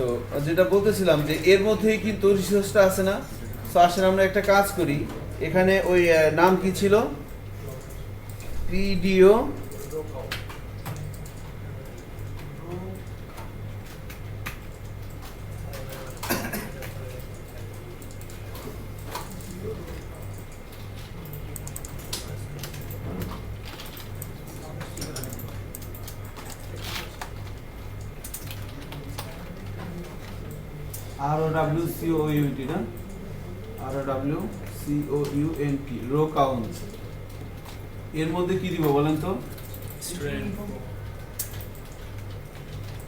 So যেটা বলতেছিলাম যে এর মধ্যেই কিন্তু রিসোর্সটা আছে না। সো আসলে আমরা একটা কাজ করি, এখানে ওই নাম কি ছিল, পিডিও ROWCOUNT না, ROWCOUNT রো কাউন্ট। এর মধ্যে কি দিব বলেন তো,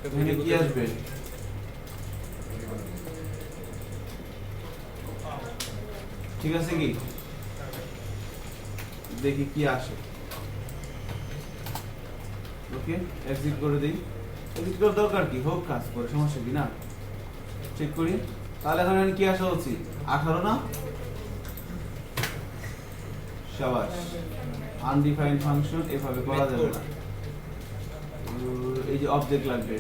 এখানে কি আসবে, ঠিক আছে কি, দেখি কি আসে। ওকে, এক্সিট করে দিই। এক্সিট করার দরকার কি, হোক কাজ করে, সমস্যা কি না, চেক করি। তাহলে এখন কি আসা উচিত, 18 না, শাবাশ। আনডিফাইন্ড ফাংশন এভাবে করা যাবে না, এই যে অবজেক্ট লাগবে।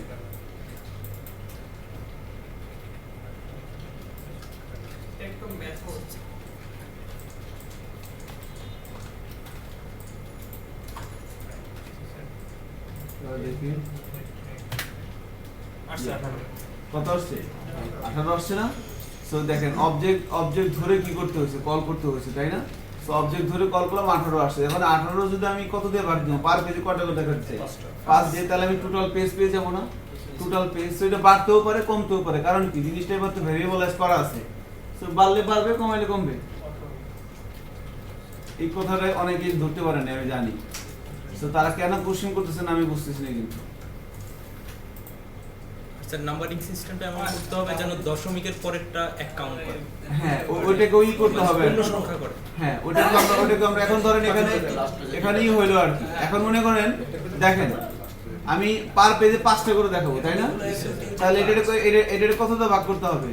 দেখি কত আসছে, 18 আসছে না। সো দেখেন অবজেক্ট ধরে কি করতে হয়েছে, কল করতে হয়েছে, তাই না। সো অবজেক্ট ধরে কল করলাম, 18 আসছে। এখন 18 যদি আমি কত দিয়ে ভাগ দিব, পার পেজে কয়টা করে দেখাচ্ছে, 5 দিয়ে, তাহলে আমি টোটাল পেজ পেয়ে যাবো না, টোটাল পেজ। সো এটা বাড়তেও পারে কমতেও পারে, কারণ কি জিনিসটা এবার তো ভেরিয়েবলাইজ করা আছে। সো বাড়লে বাড়বে, কমাইলে কমবে। এই কথাটা অনেকেই ধরতে পারে না, আমি জানি। সো তারা কেন কোশ্চেন করতেছেন আমি বুঝতেছি না কিন্তু। নাম্বারিং সিস্টেমটা এমন করতে হবে যেন দশমিকের পরেরটা এক কাউন্ট করে। হ্যাঁ, ওইটাকে ওই করতে হবে, পূর্ণ সংখ্যা করে। হ্যাঁ, ওইটাকে আমরা এখন ধরেন এখানেই হইলো আর কি। এখন মনে করেন দেখেন আমি পার পেজে 5টা করে দেখাবো, তাই না। তাহলে এটাকে কত দিয়ে ভাগ করতে হবে,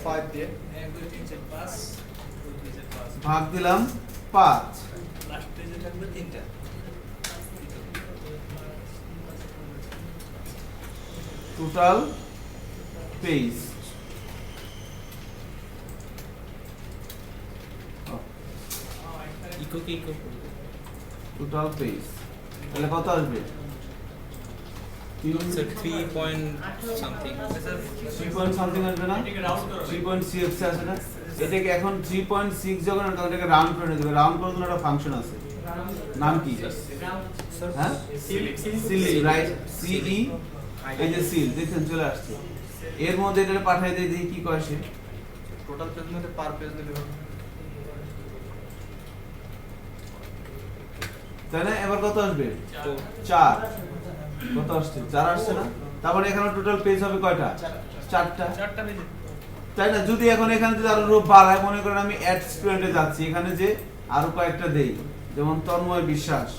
5 দিয়ে ভাগ দিলাম 5, লাস্ট পেজে থাকবে 3টা। টোটাল পেজ ইকো টোটাল পেজ, তাহলে কত আসবে, 3 পয়েন্ট সামথিং 3 পয়েন্ট সামথিং আসবে না, 3.6 আসে না। এটাকে এখন 3.6 যখন এটাকে রাউন্ড করে দেবে, রাউন্ড করার জন্য একটা ফাংশন আছে, নাম কি, হ্যাঁ, সিল, রাইট, সিই, এই যে সিল দেখেন চলে আসছে। এর মধ্যে এটা পাঠাই দেই, দেখি কি করে সে। টোটাল পেজ মধ্যে পার পেজ দিলে হবে, তাই না। এবার কত আসবে, 4, কত আসছে, 4 আসছে না। তারপরে এখানে টোটাল পেজ হবে কয়টা, 4টা, তাই না। যদি এখন এখানে যদি আরো রূপ বাড়ায়, মনে করেন আমি অ্যাড স্টুডেন্টে যাচ্ছি, এখানে যে আরো কয়েকটা দেই, যেমন তন্ময় বিশ্বাস,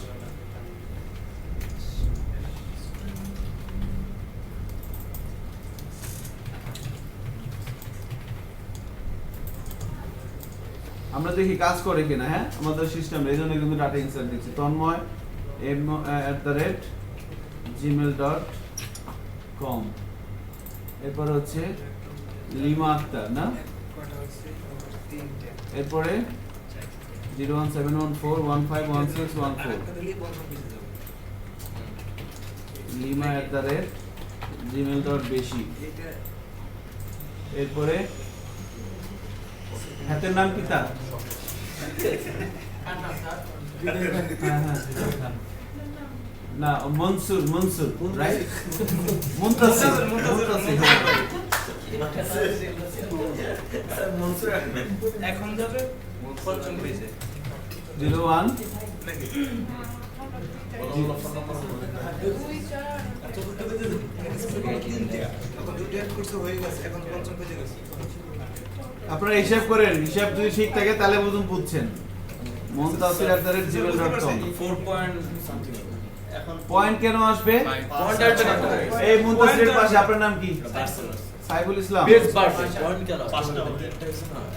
আমরা দেখি কাজ করে কিনা। হ্যাঁ, আমাদের সিস্টেম এই জন্য কিন্তু ডাটা ইনসার্ট দিচ্ছি, তন্ময় @gmail.com। এরপর হচ্ছে লিমা আক্তার না, এরপরে 01714151614, লিমা @gmail.বেশি। এরপরে হাতের নাম কি তার, না মনসুর, রাইট, মুনতাসির, এখন যাবে পঞ্চম পেজে 01 আপনারা হিসাব করেন, হিসাব যদি ঠিক থাকে তাহলে বুঝুন বুঝছেন। muntazir@gmail.com 4 point something. এখন পয়েন্ট কেন আসবে, পয়েন্ট আসবে না, এই মুনতাসিরের পাশে আপনার নাম কি, সাইফুল ইসলাম। পেজ বাড়বে, পয়েন্ট কেন, পাঁচটা হবে।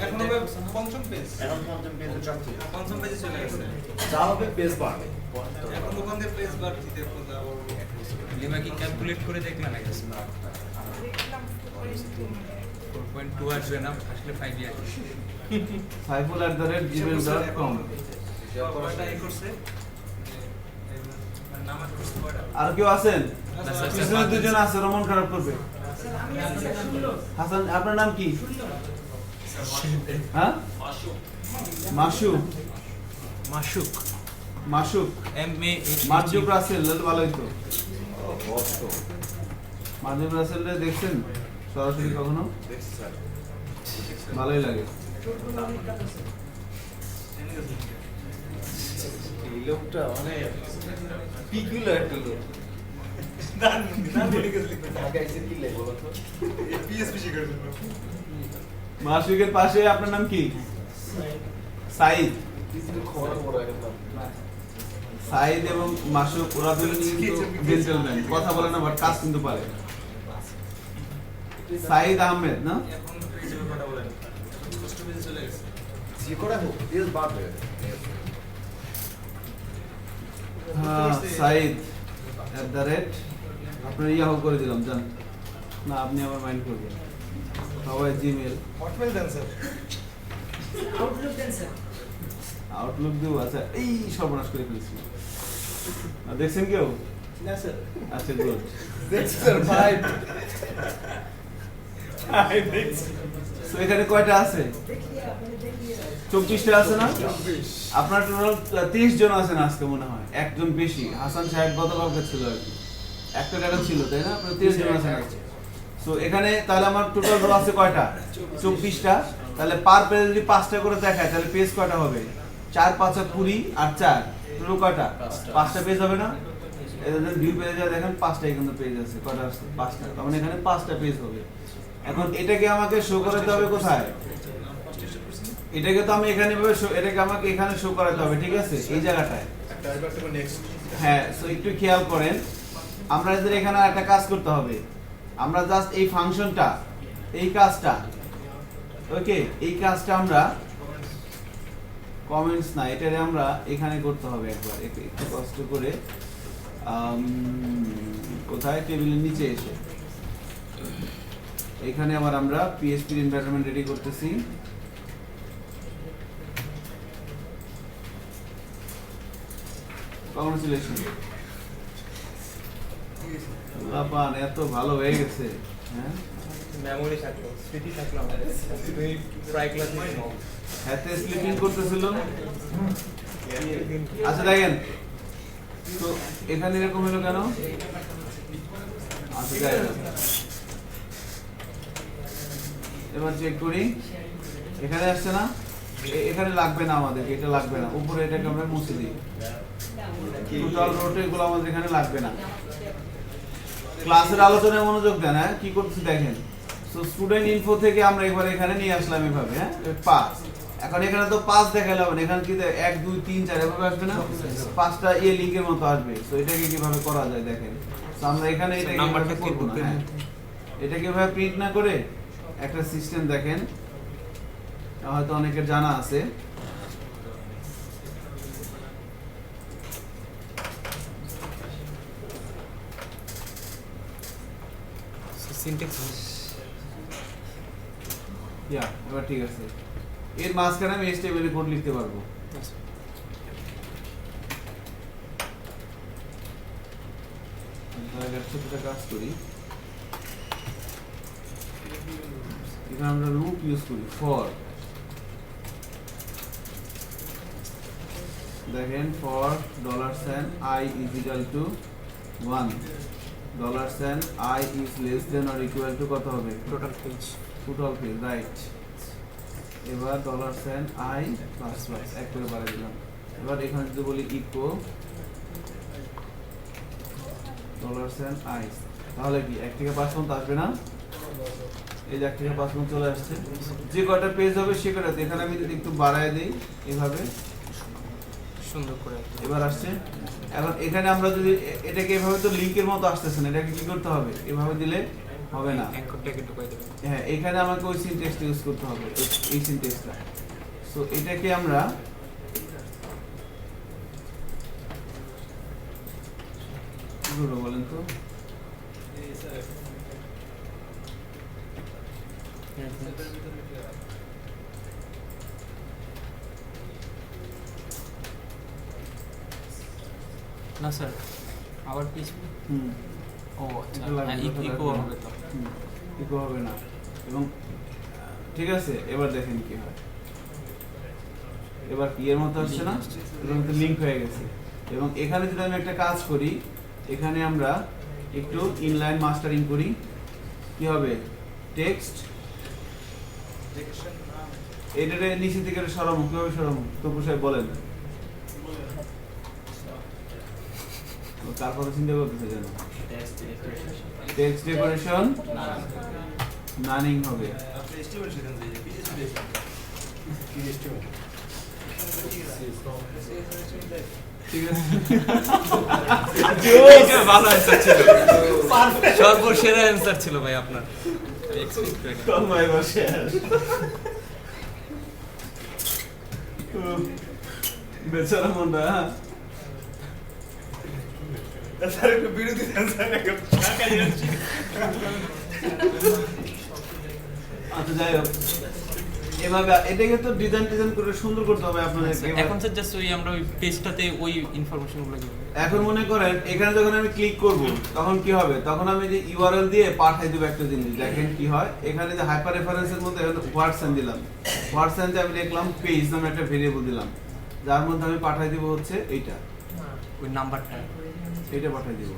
এখন হবে পঞ্চম পেজ, এখন পঞ্চম পেজে যাচ্ছে, পঞ্চম পেজে চলে গেছে। যা হবে পেজ বাড়বে। এখন ওখান থেকে পেজ বাড়তি দেখো যাবো। লিমা কি ক্যালকুলেট করে দেখলে নাকি? দেখলাম 4.2 আসবে না, আসলে 5 আসবে। saiful@gmail.com। কয়টা এ করছে? নামাজ পড়তে পারে। আর কেউ আছেন? না, স্যার, পিছনে স্যার, দুজন আছে, রমন খারাপ করবে। হাসান, আপনার নাম কি? হ্যাঁ, মাসুক। মাসুক, মাসুক MASUK। মার্জুক রাসেল, ভালোই তো। মার্জুক রাসেল দেখছেন সরাসরি কখনো? ভালোই লাগে। এই লোকটা মানে পিকুলো একটা লোক। ঢাকা এসে কি লাগে বলো তো? পিএসপি শিকার জন্য মাসুকের পাশে আপনার নাম কি? সাইদ। কিছু খবর বড় একদম। সাইদ এবং মাসুক ওরা দুজন কিন্তু জেন্টলম্যান, কথা বলে না বাট কাজ কিন্তু পারে। সাইদ আহমেদ না? এখন পেজে কথা বলেন ষষ্ঠ পেজে চলে গেছে যে করে হোক পেজ বাড়বে। হ্যাঁ, সাইদ আপনার ইয়াহু করে দিলাম, জান না আপনি আমার মাইন্ড করবেন সবাই জিমেল হটমেল দেন স্যার আউটলুক দেবো। আচ্ছা, এই সর্বনাশ করে ফেলেছি। আর দেখছেন কেউ? না স্যার। আচ্ছা, গুড। দেখছি স্যার ভাই। সো এখানে কয়টা আছে? 24টা আছে না? আপনার টোটাল 30 জন আছেন আজকে মনে হয়, একজন বেশি। হাসান সাহেব গতকালকে ছিল আর কি, একটা টাকা ছিল, তাই না? আপনার 30 জন আছেন আজকে। সো এখানে তাহলে আমার টোটাল রো আছে কয়টা? 24টা। তাহলে পার পেজ যদি 5টা করে দেখায় তাহলে পেজ কয়টা হবে? 4 5 20 আর 4 টোটাল কয়টা? 5টা পেজ হবে না? এদের ভিউ পেজে দেখেন 5টাই কিন্তু পেজ আছে। কয়টা আছে? 5টা। তার মানে এখানে 5টা পেজ হবে। এখন এটাকে আমাকে শো করাতে হবে কোথায়? এটাকে তো আমি এখানে এটাকে আমাকে এখানে শো করাতে হবে, ঠিক আছে? এই জায়গাটায়। হ্যাঁ, সো একটু খেয়াল করেন, আমরা এদের এখানে একটা কাজ করতে হবে। আমরা জাস্ট এই ফাংশনটা, এই কাজটা, ওকে, এই কাজটা আমরা কমেন্টস না, এটারে আমরা এখানে করতে হবে একবার একটু কষ্ট করে। কোথায়? টেবিলের নিচে এসে এখানে আবার আমরা PHP এনভায়রনমেন্ট রেডি করতেছি। কংগ্রেচুলেশন, লাপান এত ভালো হয়ে গেছে। হ্যাঁ, মেমোরি থাকলো, স্মৃতি থাকলো আমাদের। তুমি প্রায় ক্লাসে হাতে স্লিপিং করতেছিল। আচ্ছা দেখেন তো এখানে এরকম হলো কেন? আচ্ছা যাই হোক, এবার চেক করি। এখানে আসছে না? এখানে লাগবে না আমাদের, এটা লাগবে না। উপরে এটাকে আমরা মুছে দিই। টোটাল রোটে এগুলো আমাদের এখানে লাগবে না। ক্লাসের আলোচনায় মনোযোগ দেন। হ্যাঁ, কি করতেছি দেখেন। সো স্টুডেন্ট ইনফো থেকে আমরা এবার এখানে নিয়ে আসলাম এভাবে। হ্যাঁ, 5। এখন এখানে তো 5 দেখাইলে হবে না, এখানে কি 1 2 3 4 এভাবে আসবে না? 5টা এ লিংকের মতো আসবে। সো এটাকে কিভাবে করা যায় দেখেন। সো আমরা এখানে এটা নাম্বারটা করব না। হ্যাঁ, এটা কিভাবে প্রিন্ট না করে একটা সিস্টেম দেখেন, হয়তো অনেকের জানা আছে। সিনট্যাক্স এবার ঠিক আছে। এর মাঝখানে আমি HTML কোড লিখতে পারবো। ছোটটা কাজ করি, এখানে আমরা লুপ ইউজ করি ফর। দেখেন for $i is equal to 1, $i is less than or equal to কত হবে? Total page, right. এবার $i প্লাস প্লাস এক করে বাড়িয়ে দিলাম। এবার এখানে যদি বলি ইকো $i, তাহলে কি 1 থেকে 5 পর্যন্ত আসবে না? এই যে 1 থেকে 5 পর্যন্ত চলে আসছে। যে কয়টা পেজ হবে সে কয়টাতে এখানে আমি যদি একটু বাড়ায় দেই এভাবে, সুন্দর করে এবার আসছে। এখন এখানে আমরা যদি এটাকে এভাবে, তো লিংকের মতো আসতেছে না, এটাকে কি করতে হবে? এভাবে দিলে হবে না। অ্যাঙ্করটাকে ঢুকাই দেবেন। হ্যাঁ, এখানে আমাকে ওই সিনট্যাক্সটা ইউজ করতে হবে, এই সিনট্যাক্সটা। সো এটাকে আমরা কি করবো বলেন তো? না স্যার আবার পিস হুম ও আচ্ছা এটা লাগবে, হ্যাঁ, ইকো হবে তো ইকো হবে না এবং ঠিক আছে এবার দেখেন কি হয় এবার কি এর মতো আসছে না এবং লিংক হয়ে গেছে এবং এখানে যদি আমি একটা কাজ করি এখানে আমরা একটু ইনলাইন মাস্টারিং করি কি হবে টেক্সট এটারে নিচে থেকে সরাবো কিভাবে সরাবো তপু সাহেব বলেন তার কথা চিন্তা করতেছে যেন টেক্সট ডেকোরেশন নানিং হবে আপনি এস্টিমেট সেখান থেকে কি এস্টিমেট ঠিক আছে এটা ভালো অ্যানসার ছিল সর্বসেরা অ্যানসার ছিল ভাই আপনার এক্সপেক্ট করি কমাই বসে বেচারা মনটা স্যার একটু বিরোধী দেন স্যার একটু টাকা যাচ্ছে আচ্ছা যাই হোক এভাবে এটাকে তো ডিজাইন করে সুন্দর করতে হবে আপনাদেরকে এখন স্যার জাস্ট ওই আমরা ওই পেজটাতে ওই ইনফরমেশনগুলো দিব এখন মনে করেন এখানে যখন আমি ক্লিক করব তখন কি হবে তখন আমি যে ইউআরএল দিয়ে পাঠিয়ে দেব একটা জিনিস দেখেন কি হয় এখানে যে হাইপার রেফারেন্সের মধ্যে হোয়াটসঅ্যাপ দিলাম হোয়াটসঅ্যাপে আমি লিখলাম পেজ নামে একটা ভেরিয়েবল দিলাম যার মধ্যে আমি পাঠিয়ে দেব হচ্ছে এইটা ওই নাম্বারটা এইটা পাঠিয়ে দেব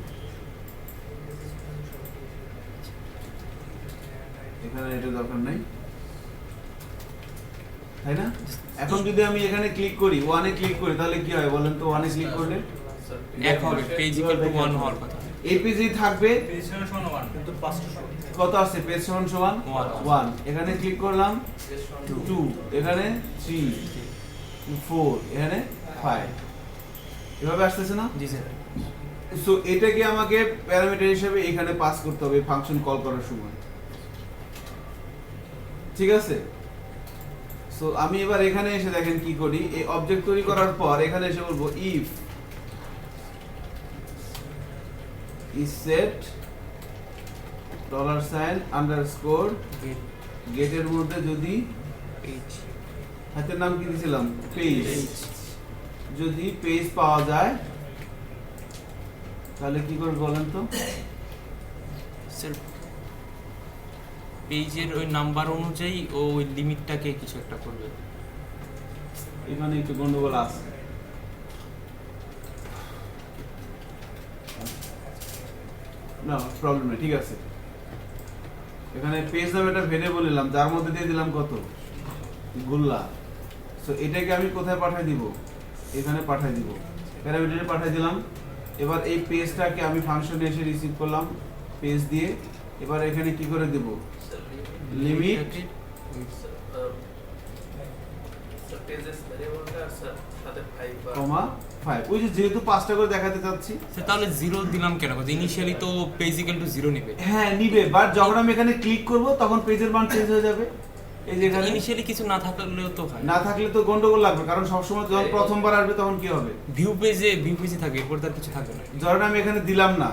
এখানে এটা দরকার নাই তাই না এখন যদি আমি এখানে ক্লিক করি ওয়ানে ক্লিক করি তাহলে কি হয় বলেন তো ওয়ানে ক্লিক করলে এক হবে পেজ ইকুয়াল টু 1 হওয়ার কথা এপিজি থাকবে পেছনে শোনো কিন্তু 500 কত আছে পেজ সমান 1 এখানে ক্লিক করলাম 2 এখানে 3 4 এখানে 5 এভাবে আসতেছে না জি স্যার সো এটাকে আমাকে প্যারামিটার হিসেবে এখানে পাস করতে হবে ফাংশন কল করার সময় ঠিক আছে সো আমি এবার এখানে এসে দেখেন কি করি এই অবজেক্ট তৈরি করার পর এখানে এসে বলবো ইফ is set $_ get এর মধ্যে যদি পেজ হাতের নাম কি দিয়েছিলাম পেজ যদি পেজ পাওয়া যায় তাহলে কি করব বলেন তো স্যার পেজের ওই নাম্বার অনুযায়ী ও ওই লিমিটটাকে কিছু একটা করবে এখানে একটু গন্ডগোল আছে না প্রবলেম নেই ঠিক আছে এখানে পেজ নামে একটা ভেরিয়েবল নিলাম যার মধ্যে দিয়ে দিলাম কত গুল্লা সো এটাকে আমি কোথায় পাঠিয়ে দিব এখানে পাঠিয়ে দিব প্যারামিটারে পাঠিয়ে দিলাম এবার এই পেজটাকে আমি ফাংশনে এসে রিসিভ করলাম পেজ দিয়ে এবার এখানে কি করে দেব লিমিট কমা 5 ওই যে যেহেতু 5টা করে দেখাতে চাচ্ছি স্যার তাহলে 0 দিলাম কেন কারণ ইনিশিয়ালি তো পেজ ইকুয়াল টু 0 নেবে হ্যাঁ নিবে বাট যখন আমি এখানে ক্লিক করব তখন পেজের মান চেঞ্জ হয়ে যাবে এই যে এখানে ইনিশিয়ালি কিছু না থাকলেও তো হয় না থাকলে তো গন্ডগোল লাগবে কারণ সবসময় যখন প্রথমবার আসবে তখন কি হবে ভিউ পেজে থাকবে এরপর তার কিছু থাকবে না ধরেন আমি এখানে দিলাম না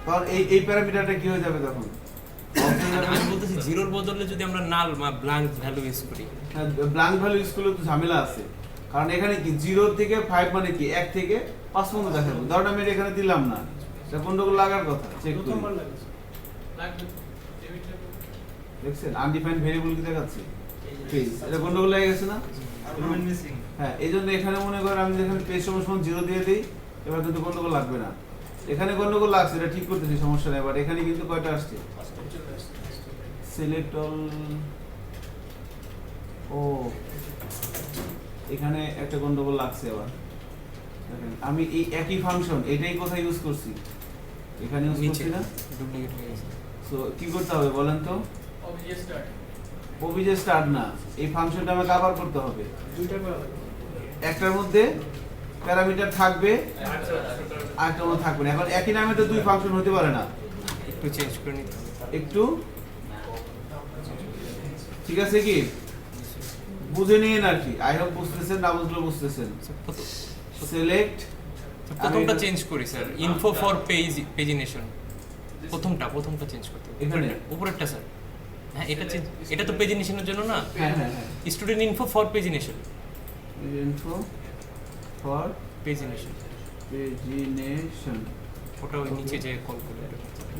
তখন এই প্যারামিটারটা কি হয়ে যাবে তখন আমি বলতেছি 0 এর বদলে যদি আমরা নাল বা ব্ল্যাঙ্ক ভ্যালু ইউজ করি ব্ল্যাঙ্ক ভ্যালু স্কুলে তো ঝামেলা আছে কারণ এখানে কি 0 থেকে 5 মানে কি 1 থেকে 5 পর্যন্ত দেখাবো ধরেন আমি এখানে দিলাম না এটা গন্ডগোল লাগার কথা চেক করি দেখছেন আনডিফাইন্ড ভেরিয়েবল কি দেখাচ্ছে পেজ এটা গন্ডগোল লেগে গেছে না মিসিং হ্যাঁ এই জন্য এখানে মনে করেন আমি যেখানে পেজ সমান 0 দিয়ে দিই এবার কিন্তু গন্ডগোল লাগবে না এখানে গন্ডগোল লাগছে এটা ঠিক করতেছি সমস্যা নেই এবার এখানে কিন্তু কয়টা আসছে সিলেক্ট অল ও এখানে একটা গন্ডগোল লাগছে আবার দেখেন আমি এই একই ফাংশন এটাই কোথায় ইউজ করছি এখানে ইউজ করছি না ডুপ্লিকেট হয়ে গেছে সো কি করতে হবে বলেন তো ওবিজে স্টার্ট না এই ফাংশনটা আমাকে আবার করতে হবে একটার মধ্যে প্যারামিটার থাকবে আরেকটার মধ্যে থাকবে না এখন একই নামে তো দুই ফাংশন হতে পারে না একটু চেঞ্জ করে নিতে হবে একটু ঠিক আছে কি বুঝে নিন আর কি আই হোপ বুঝতেছেন না বুঝলে বুঝতেছেন সিলেক্ট প্রথমটা চেঞ্জ করি স্যার ইনফো ফর পেজিনেশন প্রথমটা চেঞ্জ করতে হবে এখানে? উপরেরটা স্যার হ্যাঁ এটা তো পেজিনেশনের জন্য না, হ্যাঁ হ্যাঁ হ্যাঁ student info for pagination. Info for pagination pagination, ওটা ওই নিচে যে কল করে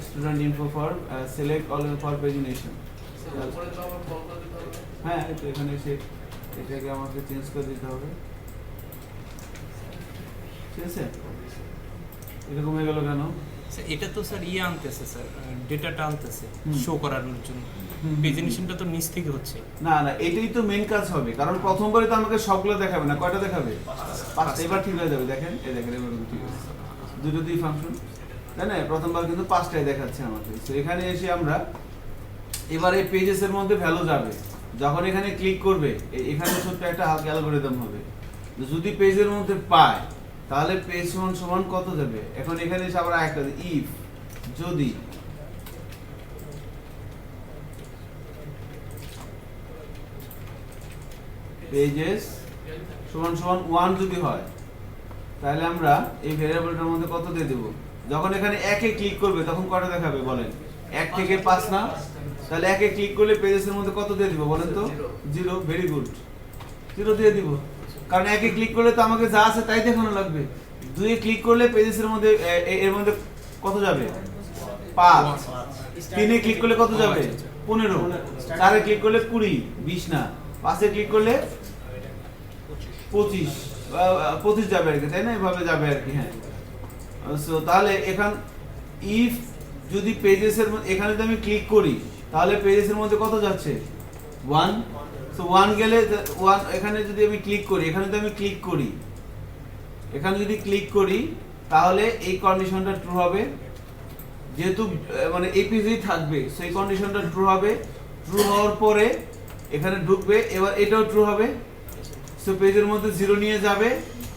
student info for select all for pagination. উপরে তো আবার কল করে দিতে হবে। হ্যাঁ তো এখানে এসে এটাকে আমাকে চেঞ্জ করে দিতে হবে, ঠিক আছে? এরকম হয়ে গেল কেন? স্যার এটা তো স্যার আনতেছে স্যার, ডেটাটা আনতেছে হুম। শো করানোর জন্য। হুম। পেজিনেশনটা তো নিচ থেকে হচ্ছে। না না, এটাই তো মেন কাজ হবে, কারণ প্রথমবারে তো আমাকে সবগুলো দেখাবে না, কয়টা দেখাবে? পাঁচটা। এবার ঠিক হয়ে যাবে, দেখেন এই দেখেন এবার ঠিক আছে, দুটোতেই ফাংশন, তাই না? প্রথমবার কিন্তু পাঁচটাই দেখাচ্ছে আমাকে। তো এখানে এসে আমরা এবার এই পেজেসের মধ্যে ভ্যালু যাবে, যখন এখানে ক্লিক করবে এখানে ছোট্ট একটা হালকা অ্যালগরিদম হবে, যদি পেজের মধ্যে পায় তাহলে পেজ সমান সমান কত যাবে। এখন এখানে এসে আবার একটা ইফ, যদি পেজেস সমান সমান 1 যদি হয় তাহলে আমরা এই ভেরিয়েবলটার মধ্যে কত দিয়ে দেব? যখন এখানে একে ক্লিক করবে তখন কয়টা দেখাবে বলেন? 1 থেকে 5 না? তাহলে একে ক্লিক করলে পেজেসের মধ্যে কত দিয়ে দিব বলেন তো? 0। ভেরি গুড, 0 দিয়ে দিব, কারণ একে ক্লিক করলে তো আমাকে যা আছে তাই দেখানো লাগবে। 2 এ ক্লিক করলে পেজেসের মধ্যে এর মধ্যে কত যাবে? 5। 3 এ ক্লিক করলে কত যাবে? 15। 4 এ ক্লিক করলে 20, 20 না। 5 এ ক্লিক করলে 25 যাবে আর কি, তাই না? এভাবে যাবে আর কি। হ্যাঁ, সো তাহলে এখান ইফ যদি পেজেসের এখানে যদি আমি ক্লিক করি তাহলে পেজেসের মধ্যে কত যাচ্ছে? 1। সো 1 গেলে 1, এখানে যদি আমি ক্লিক করি, এখানে যদি আমি ক্লিক করি, এখানে যদি ক্লিক করি তাহলে এই কন্ডিশনটা ট্রু হবে, যেহেতু মানে এই পেজেই থাকবে সেই কন্ডিশনটা ট্রু হবে। ট্রু হওয়ার পরে এখানে ঢুকবে, এবার এটাও ট্রু হবে। সো পেজের মধ্যে 0 নিয়ে যাবে,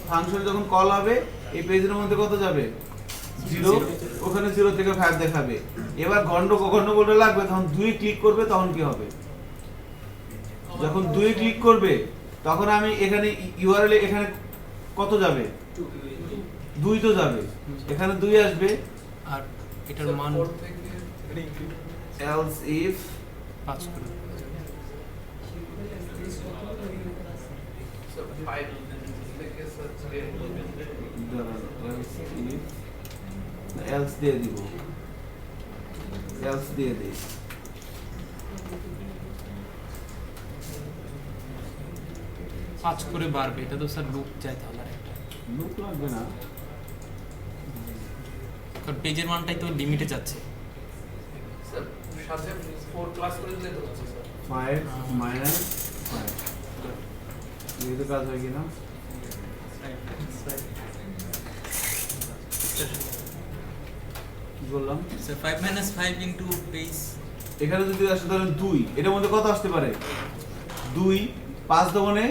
ফাংশন যখন কল হবে এই পেজের মধ্যে কত যাবে? 0। ওখানে 0 থেকে 5 দেখাবে। এবার গন্ডগোলটা লাগবে, তখন 2 এ ক্লিক করবে, তখন কি হবে? যখন 2 এ ক্লিক করবে তখন আমি এখানে ইউআরএল এখানে কত যাবে? 2 তো যাবে, এখানে 2 আসবে। আর এটার মান ফোর থেকে else if 5 করে। স্যার 5 থেকে স্যার 10 else দিয়ে দিব, else দিয়ে দিই। পাঁচ করে বাড়বে, এটা তো স্যার লুপ চাই তাহলে একটা, লুপ লাগবে না, কারণ পেজের মানটাই তো লিমিটে যাচ্ছে। স্যার সাথে 4 ক্লাস করে দিলে তো হচ্ছে স্যার 5 minus 5 এই তো কাজ হয় কিনা? কি বললাম? স্যার 5 minus 5 into পেজ, এখানে যদি আসে তাহলে 2, এটার মধ্যে কত আসতে পারে? 2 5 দোকানে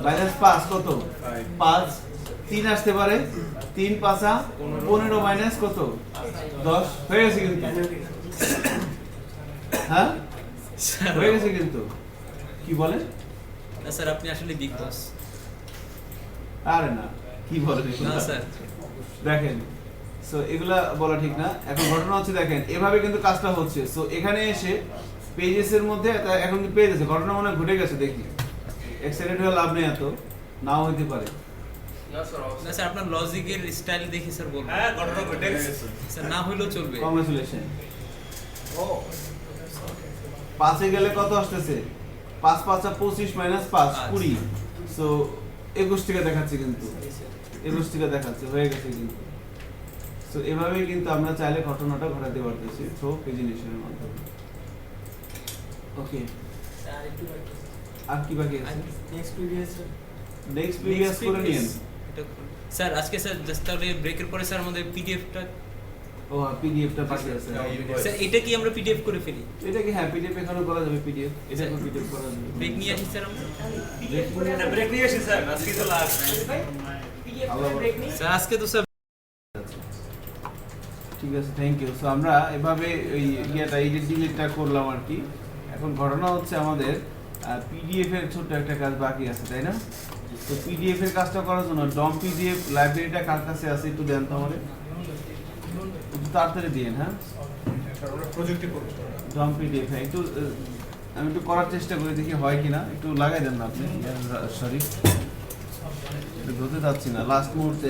মাইনাস 5 কত? 5। 3 আসতে পারে, 3 5 15 মাইনাস কত? 10 হয়ে গেছে কিন্তু। হ্যাঁ হয়ে গেছে কিন্তু। কি বলেন? না স্যার আপনি আসলে বিগ বস। আরে না, কি বলেন এগুলা? না স্যার, দেখেন, সো এগুলা বলা ঠিক না। এখন ঘটনা হচ্ছে দেখেন এভাবে কিন্তু কাজটা হচ্ছে। সো এখানে এসে পেজেসের মধ্যে এখন কি পেজ আছে, ঘটনা মনে হয় ঘটে গেছে, দেখি এক্সাইটেড হয়ে লাভ নেই, এত নাও হইতে পারে। না স্যার না স্যার আপনার লজিকের স্টাইল দেখি স্যার বলবো। হ্যাঁ ঘটনা ঘটে গেছে স্যার না হইলেও চলবে। কংগ্রেচুলেশন। ও 5 এ গেলে কত আসতেছে? 5 5 25 মাইনাস 5 20। সো 21 টাকা দেখাচ্ছে, কিন্তু 21 টাকা দেখাচ্ছে, হয়ে গেছে কিন্তু। সো এভাবেই কিন্তু আমরা চাইলে ঘটনাটা ঘটাতে পারতেছি থ্রু পেজিনেশনের মাধ্যমে। ওকে, আর কি বাকি আছে? নেক্সট প্রিভিয়াস করে নিন। স্যার আজকে স্যার জাস্ট তাহলে ব্রেকের পরে স্যার আমাদের পিডিএফটা, ও পিডিএফটা বাকি আছে। স্যার এটা কি আমরা পিডিএফ করে ফেলি? এটা কি? হ্যাঁ, পিডিএফ এখানেও করা যাবে, পিডিএফ এটা পিডিএফ করা যাবে। ব্রেক নিয়ে আসি স্যার আমরা। ব্রেক নিয়ে আসি স্যার, আজকে তো লাস্ট। স্যার আজকে তো স্যার ঠিক আছে, থ্যাংক ইউ। সো আমরা এভাবে ওই এডিটিংটা করলাম আর কি। এখন ঘটনা হচ্ছে আমাদের পিডিএফ এর ছোট্ট একটা কাজ বাকি আছে, তাই না? তো পিডিএফ এর কাজটা করার জন্য ডম পিডিএফ লাইব্রেরিটা কার কাছে আছে একটু দেন তো আমাদের, একটু তাড়াতাড়ি দিন। হ্যাঁ, স্যার আমরা প্রজেক্টে করব ডম পিডিএফ হ্যাঁ একটু আমি একটু করার চেষ্টা করি দেখি হয় কিনা একটু লাগাই দেন না আপনি সরি একটু ধরতে চাচ্ছি না লাস্ট মুহূর্তে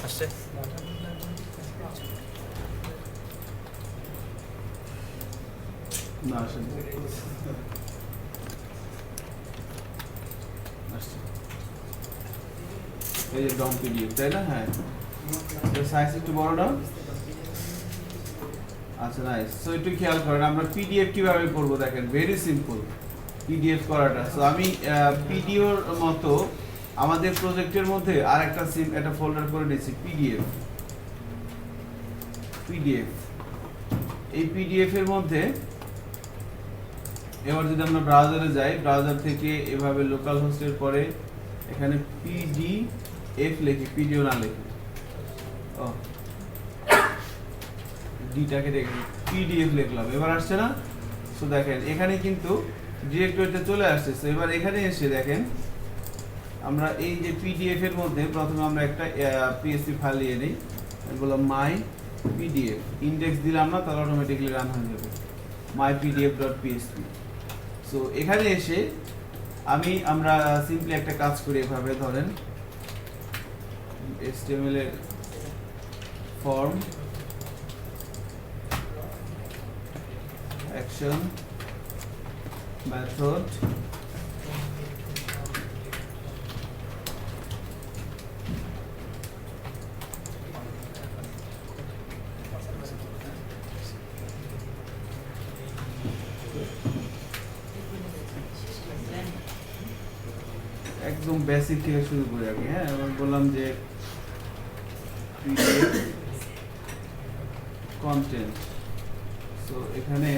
আসছে না আসেনি আসছে এই যে ডম পিডিএফ তাই না হ্যাঁ সাইজ একটু বড় না আচ্ছা নাইস সো একটু খেয়াল করেন আমরা পিডিএফ কিভাবে করব দেখেন ভেরি সিম্পল পিডিএফ করাটা সো আমি পিডিওর মতো আমাদের প্রজেক্টের মধ্যে আরেকটা একটা ফোল্ডার করে নিয়েছি পিডিএফ এই পিডিএফ এর মধ্যে এবার যদি আমরা ব্রাউজারে যাই ব্রাউজার থেকে এভাবে লোকাল হোস্টের পরে এখানে পিডিএফ লিখি পিডিও না লিখি ও ডিটাকে দেখি পিডিএফ লিখলাম এবার আসছে না সো দেখেন এখানে কিন্তু ডিরেক্টরিতে চলে আসছে সো এবার এখানে এসে দেখেন আমরা এই যে পিডিএফ এর মধ্যে প্রথমে আমরা একটা পিএসপি ফাইল নিয়ে নেই বললাম মাই পিডিএফ ইনডেক্স দিলাম না তাহলে অটোমেটিক্যালি রান হয়ে যাবে mypdf.php সো এখানে এসে আমরা সিম্পলি একটা কাজ করি এভাবে ধরেন HTML এর ফর্ম অ্যাকশন মেথড একদম বেসিক থেকে শুরু করি আগে হ্যাঁ আমি বললাম যে পিডিএফ কন্টেন্ট সো এখানে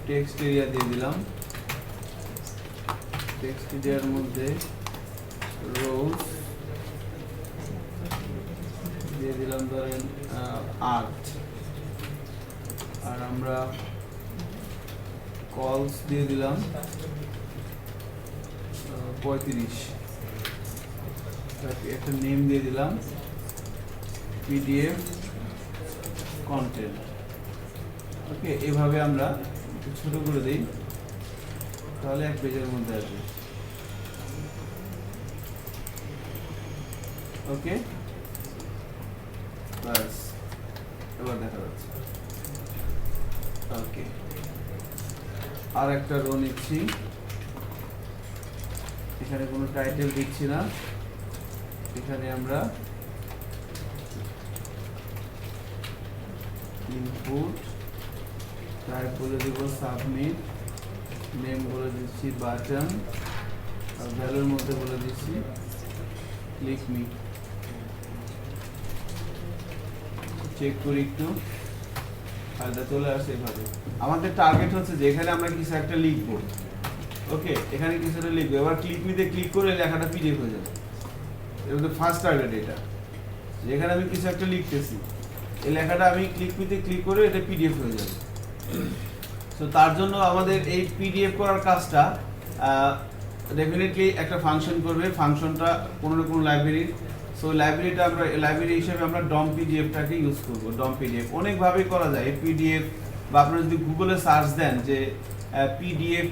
টেক্সট এরিয়া দিয়ে দিলাম টেক্সট এরিয়ার মধ্যে রোজ দিয়ে দিলাম ধরেন 8 আর আমরা কলস দিয়ে দিলাম 35 একটা নেম দিয়ে দিলাম পিডিএফ কন্টেন্ট ওকে এভাবে আমরা একটু ছোট করে দিই তাহলে এক পেজের মধ্যে আসবে ওকে বাস এবার দেখা যাচ্ছে ওকে আর একটা রো নিচ্ছি এখানে কোনো টাইটেল দিচ্ছি না এখানে আমরা ইনপুট টাইপ বলে দেব সাবমিট নেম বলে দিচ্ছি বাটন আর ভ্যালুর মধ্যে বলে দিচ্ছি ক্লিক মি চেক করি একটু ফাইলটা চলে আসে এভাবে আমাদের টার্গেট হচ্ছে যে এখানে আমরা কিছু একটা লিখবো ওকে এখানে কিছু একটা লিখবো এবার ক্লিক মিতে ক্লিক করে লেখাটা পিডিএফ হয়ে যাবে এটা ফার্স্ট টার্গেট এটা যেখানে আমি কিছু একটা লিখতেছি এই লেখাটা আমি ক্লিক মিতে ক্লিক করে এটা পিডিএফ হয়ে যাবে সো তার জন্য আমাদের এই পিডিএফ করার কাজটা ডেফিনেটলি একটা ফাংশন করবে ফাংশনটা কোনো না কোনো লাইব্রেরির সো লাইব্রেরিটা আমরা লাইব্রেরি হিসেবে আমরা ডম পিডিএফটাকে ইউজ করব ডম পিডিএফ অনেকভাবেই করা যায় পিডিএফ বা আপনারা যদি গুগলে সার্চ দেন যে পিডিএফ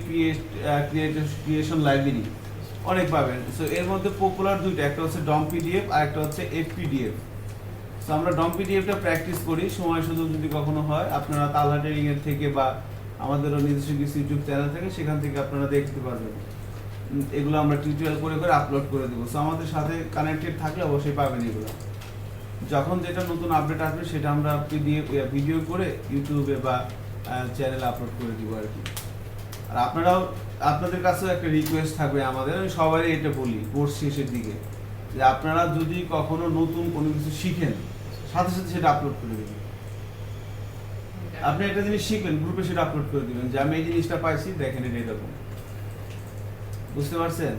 ক্রিয়েশন লাইব্রেরি অনেক পাবেন সো এর মধ্যে পপুলার দুইটা একটা হচ্ছে ডম পিডিএফ আর একটা হচ্ছে এফপিডিএফ সো আমরা ডম পিডিএফটা প্র্যাকটিস করি সময় সুযোগ যদি কখনো হয় আপনারা তালহা ট্রেনিং এর থেকে বা আমাদেরও নিজস্ব কিছু ইউটিউব চ্যানেল থেকে সেখান থেকে আপনারা দেখতে পারবেন এগুলো আমরা টিউটোরিয়াল করে করে আপলোড করে দেবো সো আমাদের সাথে কানেক্টেড থাকলে অবশ্যই পাবেন এগুলো যখন যেটা নতুন আপডেট আসবে সেটা আমরা পিডিএফ ভিডিও করে ইউটিউবে বা চ্যানেলে আপলোড করে দিব আর কি আর আপনারাও আপনাদের কাছেও একটা রিকোয়েস্ট থাকবে আমাদের আমি সবাই এটা বলি কোর্স শেষের দিকে যে আপনারা যদি কখনো নতুন কোনো কিছু শিখেন সাথে সাথে সেটা আপলোড করে দেবেন আপনি একটা জিনিস শিখলেন গ্রুপে সেটা আপলোড করে দিবেন যে আমি এই জিনিসটা পাইছি দেখেন এটা এরকম বুঝতে পারছেন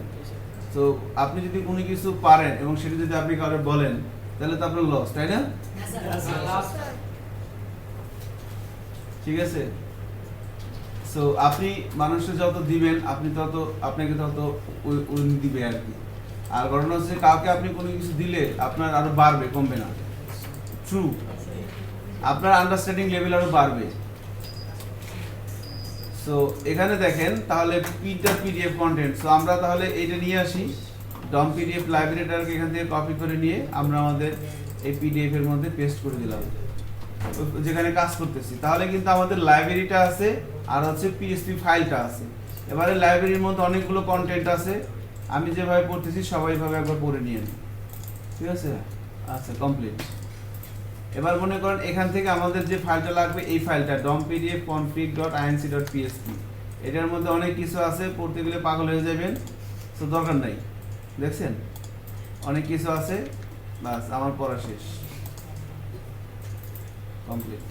তো আপনি যদি কোনো কিছু পারেন এবং সেটা যদি আপনি কাউকে বলেন তাহলে তো আপনার লস তাই না ঠিক আছে? সো আপনি মানুষকে যত দিবেন আপনি তত আপনাকে তত উনি দিবে আর কি। আর ঘটনা হচ্ছে কাউকে আপনি কোনো কিছু দিলে আপনার আরো বাড়বে, কমবে না। ট্রু, আপনার আন্ডারস্ট্যান্ডিং লেভেল আরো বাড়বে। সো এখানে দেখেন তাহলে পিডিএফ কন্টেন্ট। সো আমরা তাহলে এটা নিয়ে আসি, ডম পিডিএফ লাইব্রেরিটাকে এখান থেকে কপি করে নিয়ে আমরা আমাদের এই পিডিএফ এর মধ্যে পেস্ট করে দিলাম যেখানে কাজ করতেছি। তাহলে কিন্তু আমাদের লাইব্রেরিটা আছে আর হচ্ছে পিএসপি ফাইলটা আছে। এবারে লাইব্রেরির মধ্যে অনেকগুলো কন্টেন্ট আছে, আমি যেভাবে পড়তেছি সবাই ভাবে একবার পড়ে নিয়ে নিন, ঠিক আছে? আচ্ছা, কমপ্লিট। এবার মনে করেন এখান থেকে আমাদের যে ফাইলটা লাগবে এই ফাইলটা dompdf.config.inc.php, এটার মধ্যে অনেক কিছু আছে, পড়তে গেলে পাগল হয়ে যাবেন, তো দরকার নাই। দেখছেন অনেক কিছু আছে, বাস আমার পড়া শেষ, কমপ্লিট।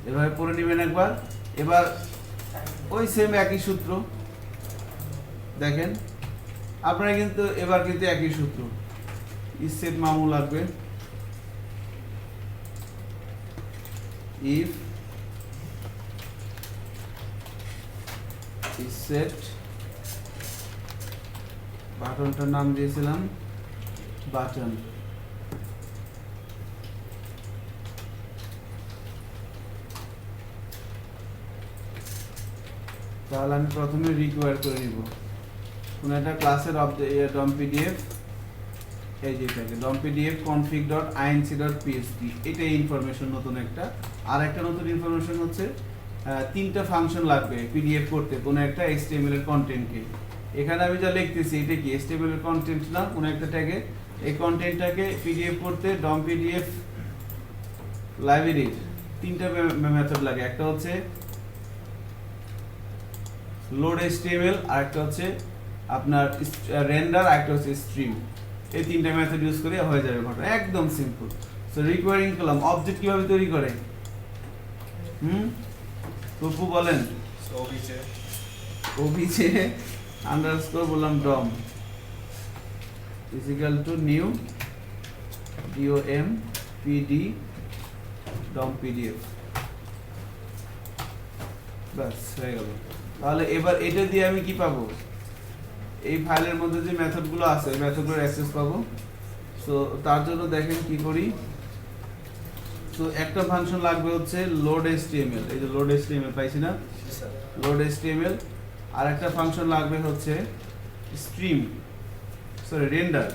এভাবে পড়ে নেবেন একবার। এবার ওই সেম একই সূত্র দেখেন আপনারা কিন্তু এবার কিন্তু একই সূত্র, ইসেট মামু লাগবে, if ইসেট বাটনটার নাম দিয়েছিলাম বাটন, তাহলে আমি প্রথমে রিকোয়ার করে নিব কোন একটা ক্লাসের ডম পিডিএফ, এই যে থাকে ডম পিডিএফ config.inc.php, এটা ইনফরমেশন নতুন একটা। আর একটা নতুন ইনফরমেশন হচ্ছে তিনটা ফাংশন লাগবে পিডিএফ করতে কোন একটা HTML এর কন্টেন্টকে। এখানে আমি যা লিখতেছি এটা কি HTML এর কন্টেন্ট না, কোন একটা ট্যাগে এই কন্টেন্টটাকে পিডিএফ করতে ডম পিডিএফ লাইব্রেরির তিনটা মেথড লাগে। একটা হচ্ছে লোড HTML, আর একটা হচ্ছে আপনার রেন্ডার, আর একটা হচ্ছে স্ট্রিম। এই তিনটা মেথড ইউজ করে হয়ে যাবে ঘটনা, একদম simple. So requiring column object কিভাবে তৈরি করে? টুকু বলেন। ওবিজে আন্ডারস্কোর বললাম DOM equal to new DOM DOM PDF, বাস হয়ে গেল। তাহলে এবার এটা দিয়ে আমি কি পাবো? এই ফাইলের মধ্যে যে মেথডগুলো আছে এই মেথডগুলোর অ্যাক্সেস পাবো। সো তার জন্য দেখেন কি করি। তো একটা ফাংশন লাগবে হচ্ছে লোড HTML, এই যে লোড HTML পাইছি না, লোড HTML। আর একটা ফাংশন লাগবে হচ্ছে স্ট্রিম, সরি রেন্ডার,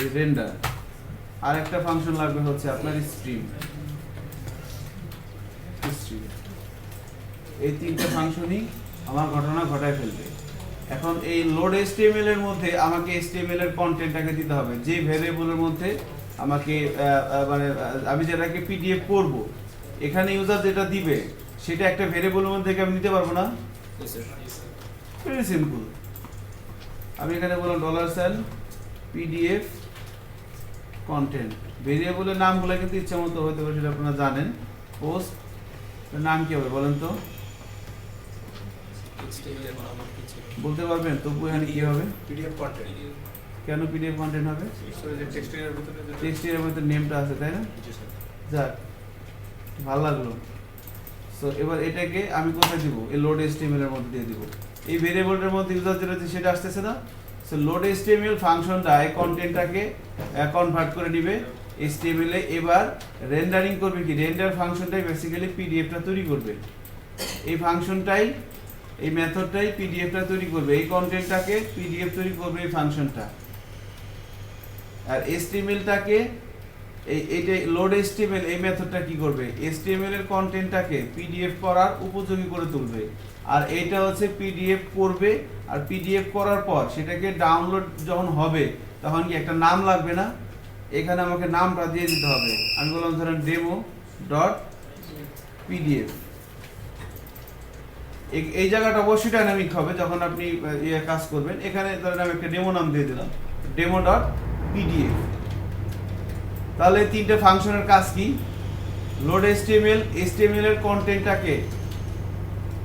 এই রেন্ডার। আর একটা ফাংশন লাগবে হচ্ছে আপনার স্ট্রিম। এই তিনটা ফাংশনই আমার ঘটনা ঘটায় ফেলবে। এখন এই লোড HTML এর মধ্যে আমাকে HTML এর কন্টেন্টটাকে দিতে হবে, যে ভেরিয়েবলের মধ্যে আমাকে মানে আমি যেটাকে পিডিএফ করব, এখানে ইউজার যেটা দিবে সেটা একটা ভেরিয়েবলের মধ্যে থেকে আমি নিতে পারবো না। ভেরি সিম্পল, আমি এখানে বললাম $sign PDF কন্টেন্ট। ভেরিয়েবলের নামগুলো কিন্তু ইচ্ছা মতো হতে পারে, সেটা আপনারা জানেন। পোস্ট নাম কি হবে বলেন তো, বলতে পারবেন? তবু এখানে কি হবে? PDF content. কেন পিডিএফ কন্টেন্ট হবে? টেক্সট এর ভিতরে টেক্সট এর ভিতরে নেমটা আছে, তাই না? যাক, ভালো লাগলো। সো এবার এটাকে আমি কোথায় দিব? এই লোড HTML এর মধ্যে দিয়ে দিব। এই ভেরিয়েবলের মধ্যে ইউজার যেটা আছে সেটা আসতেছে না। সো লোড HTML ফাংশনটা এই কন্টেন্টটাকে কনভার্ট করে দিবে HTML এ। এবার রেন্ডারিং করবে কি? রেন্ডার ফাংশনটাই বেসিক্যালি পিডিএফটা তৈরি করবে। এই ফাংশনটাই, এই মেথডটাই পিডিএফটা তৈরি করবে, এই কন্টেন্টটাকে পিডিএফ তৈরি করবে এই ফাংশনটা। আর HTML-টাকে এইটা লোড HTML এই মেথডটা কি করবে? HTML এর কন্টেন্টটাকে পিডিএফ করার উপযোগী করে তুলবে। আর এইটা হচ্ছে পিডিএফ করবে, আর পিডিএফ করার পর সেটাকে ডাউনলোড যখন হবে তখন কি একটা নাম লাগবে না? এখানে আমাকে নামটা দিয়ে দিতে হবে। আমি বললাম ধরেন demo.pdf। এই জায়গাটা অবশ্যই ডাইনামিক হবে যখন আপনি কাজ করবেন। এখানে ধরেন আমি একটা ডেমো নাম দিয়ে দিলাম, demo.pdf। তাহলে তিনটে ফাংশনের কাজ কি? লোড HTML এর কন্টেন্টটাকে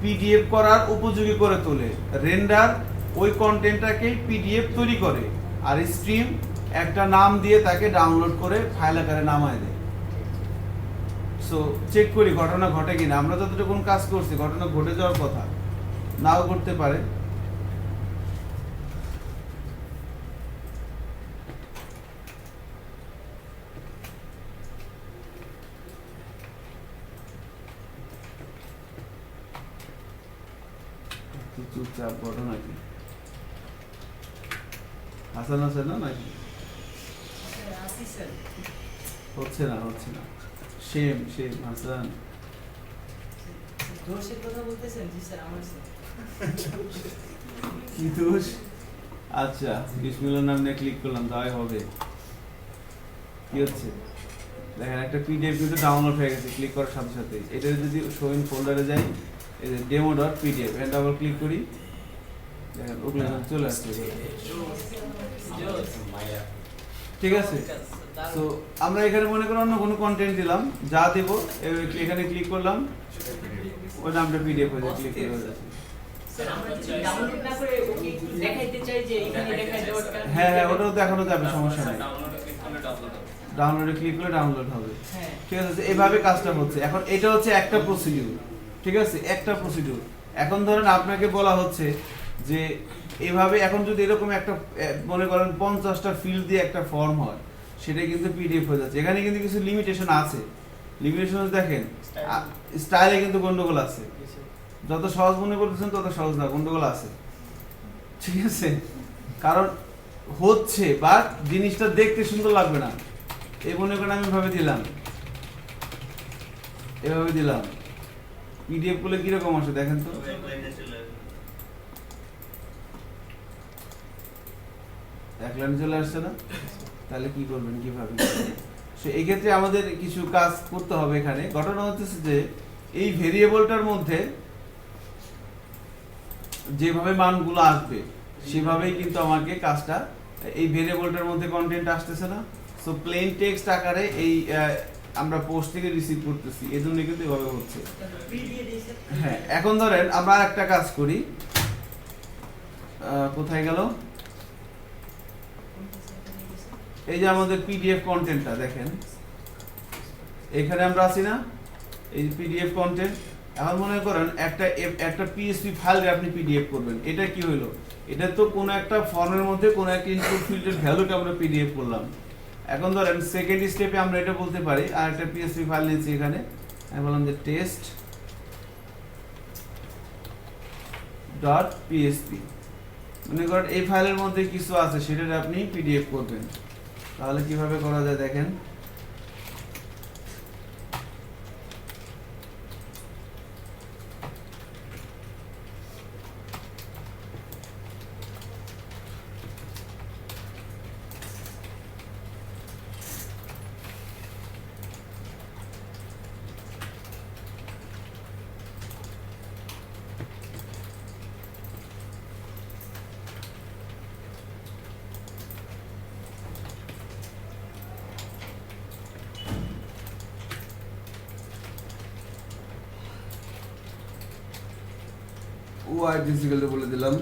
পিডিএফ করার উপযোগী করে তোলে, রেন্ডার ওই কন্টেন্টটাকে পিডিএফ তৈরি করে, আর স্ট্রিম একটা নাম দিয়ে তাকে ডাউনলোড করে ফাইল আকারে নামায় দেয়। সো চেক করি ঘটনা ঘটে কিনা। আমরা যতটুকু কাজ করছি ঘটনা ঘটে যাওয়ার কথা, নাও ঘটতে পারে। চুপচাপ ঘটনা কি হাসান আছে না নাকি? হচ্ছে না সেম হাসান। দোষের কথা বলতেছেন? জি স্যার, আমার স্যার। কি দোষ? আচ্ছা, বিসমিল্লাহর নাম নিয়ে ক্লিক করলাম, তাই হবে। কি হচ্ছে দেখেন, একটা পিডিএফ কিন্তু ডাউনলোড হয়ে গেছে ক্লিক করার সাথে সাথে। এটা যদি শো ইন ফোল্ডারে যাই, এই যে demo.pdf এন্ড ডাবল ক্লিক করি, দেখেন ওগুলো চলে আসছে। ঠিক আছে, তো আমরা এখানে মনে করি অন্য কোনো কন্টেন্ট দিলাম, যা দেব এখানে ক্লিক করলাম, ওই নামটা পিডিএফ হয়ে যায়, ক্লিক করে হয়ে যাচ্ছে। স্যার, আমরা যদি ডাউনলোড না করে ওকে একটু দেখাইতে চাই যে এখানে দেখাই দেওয়াটা। হ্যাঁ, ওটাও দেখানো যাবে, সমস্যা নেই। ডাউনলোডে ক্লিক করলে ডাউনলোড হবে। হ্যাঁ, ঠিক আছে, এভাবে কাজটা হচ্ছে। এখন এটা হচ্ছে একটা প্রসিডিউর, ঠিক আছে, একটা প্রসিডিউর। এখন ধরেন আপনাকে বলা হচ্ছে যে এইভাবে, এখন যদি এরকম একটা মনে করেন 50টা ফিল্ড দিয়ে একটা ফর্ম হয়, সেটা কিন্তু পিডিএফ হয়ে যাচ্ছে। এখানে কিন্তু কিছু লিমিটেশন আছে। লিমিটেশন দেখেন, স্টাইলে কিন্তু গন্ডগোল আছে। যত সহজ মনে করতেছেন তত সহজ না, গন্ডগোল আছে। ঠিক আছে, কারণ হচ্ছে বা জিনিসটা দেখতে সুন্দর লাগবে না। এই মনে করেন আমি এভাবে দিলাম, পিডিএফ গুলো কিরকম আসে দেখেন তো। এক লাইনে চলে আসছে না? তাহলে কি করবেন, কিভাবে? এই ক্ষেত্রে আমাদের কিছু কাজ করতে হবে। এখানে ঘটনা হচ্ছে যে এই ভেরিয়েবলটার মধ্যে যেভাবে মানগুলো আসবে সেভাবেই কিন্তু আমাকে কাজটা, এই ভেরিয়েবলটার মধ্যে কন্টেন্ট আসতেছে না, সো প্লেন টেক্সট আকারে এই আমরা পোস্ট থেকে রিসিভ করতেছি, এজন্য কিন্তু এভাবে হচ্ছে। হ্যাঁ, এখন ধরেন আমরা একটা কাজ করি, কোথায় গেল? এই যে আমাদের পিডিএফ কন্টেন্টটা দেখেন, এখানে আমরা আছি না, এই পিডিএফ কন্টেন্ট। এখন মনে করেন একটা পিএসপি ফাইল আপনি পিডিএফ করবেন, এটা কি হইলো? এটা তো কোনো একটা ফর্মের মধ্যে কোনো একটা ইনপুট ফিল্ডের ভ্যালুকে আমরা পিডিএফ করলাম। এখন ধরেন সেকেন্ড স্টেপে আমরা এটা বলতে পারি, আর একটা পিএসপি ফাইল নিয়েছি এখানে, আমি বললাম যে test.php। মনে করেন এই ফাইলের মধ্যে কিছু আছে, সেটা আপনি পিডিএফ করবেন। তাহলে কিভাবে করা যায় দেখেন, ওয়াইড ইকুয়াল টু বলে দিলাম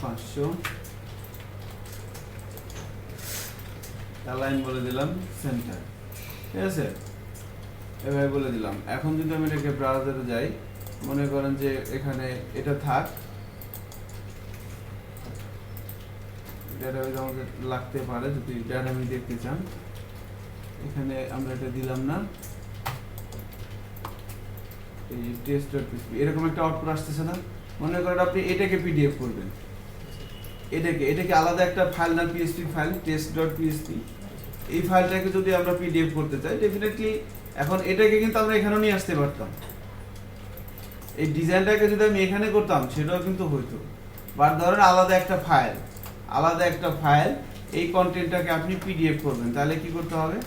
500, লাইন বলে দিলাম সেন্টার। ঠিক আছে, এভাবে বলে দিলাম। এখন যদি আমি এটাকে ব্রাউজারে যাই, মনে করেন যে এখানে এটা থাক, ডেটাবেজ আমাদের লাগতে পারে যদি ডেটাবেজ দেখতে চান। এখানে আমরা এটা দিলাম না, এই test.php এরকম একটা আউটপুট আসতেছে না? মনে করেন আপনি এটাকে পিডিএফ করবেন, এটাকে আলাদা একটা ফাইল না, পিএসপি ফাইল test.php। এই ফাইলটাকে যদি আমরা পিডিএফ করতে চাই, ডেফিনেটলি এখন এটাকে কিন্তু আমরা এখানে নিয়ে আসতে পারতাম। এই ডিজাইনটাকে যদি আমি এখানে করতাম সেটাও কিন্তু হইতো। বাট ধরেন আলাদা একটা ফাইল, এই কন্টেন্টটাকে আপনি পিডিএফ করবেন, তাহলে কি করতে হবে?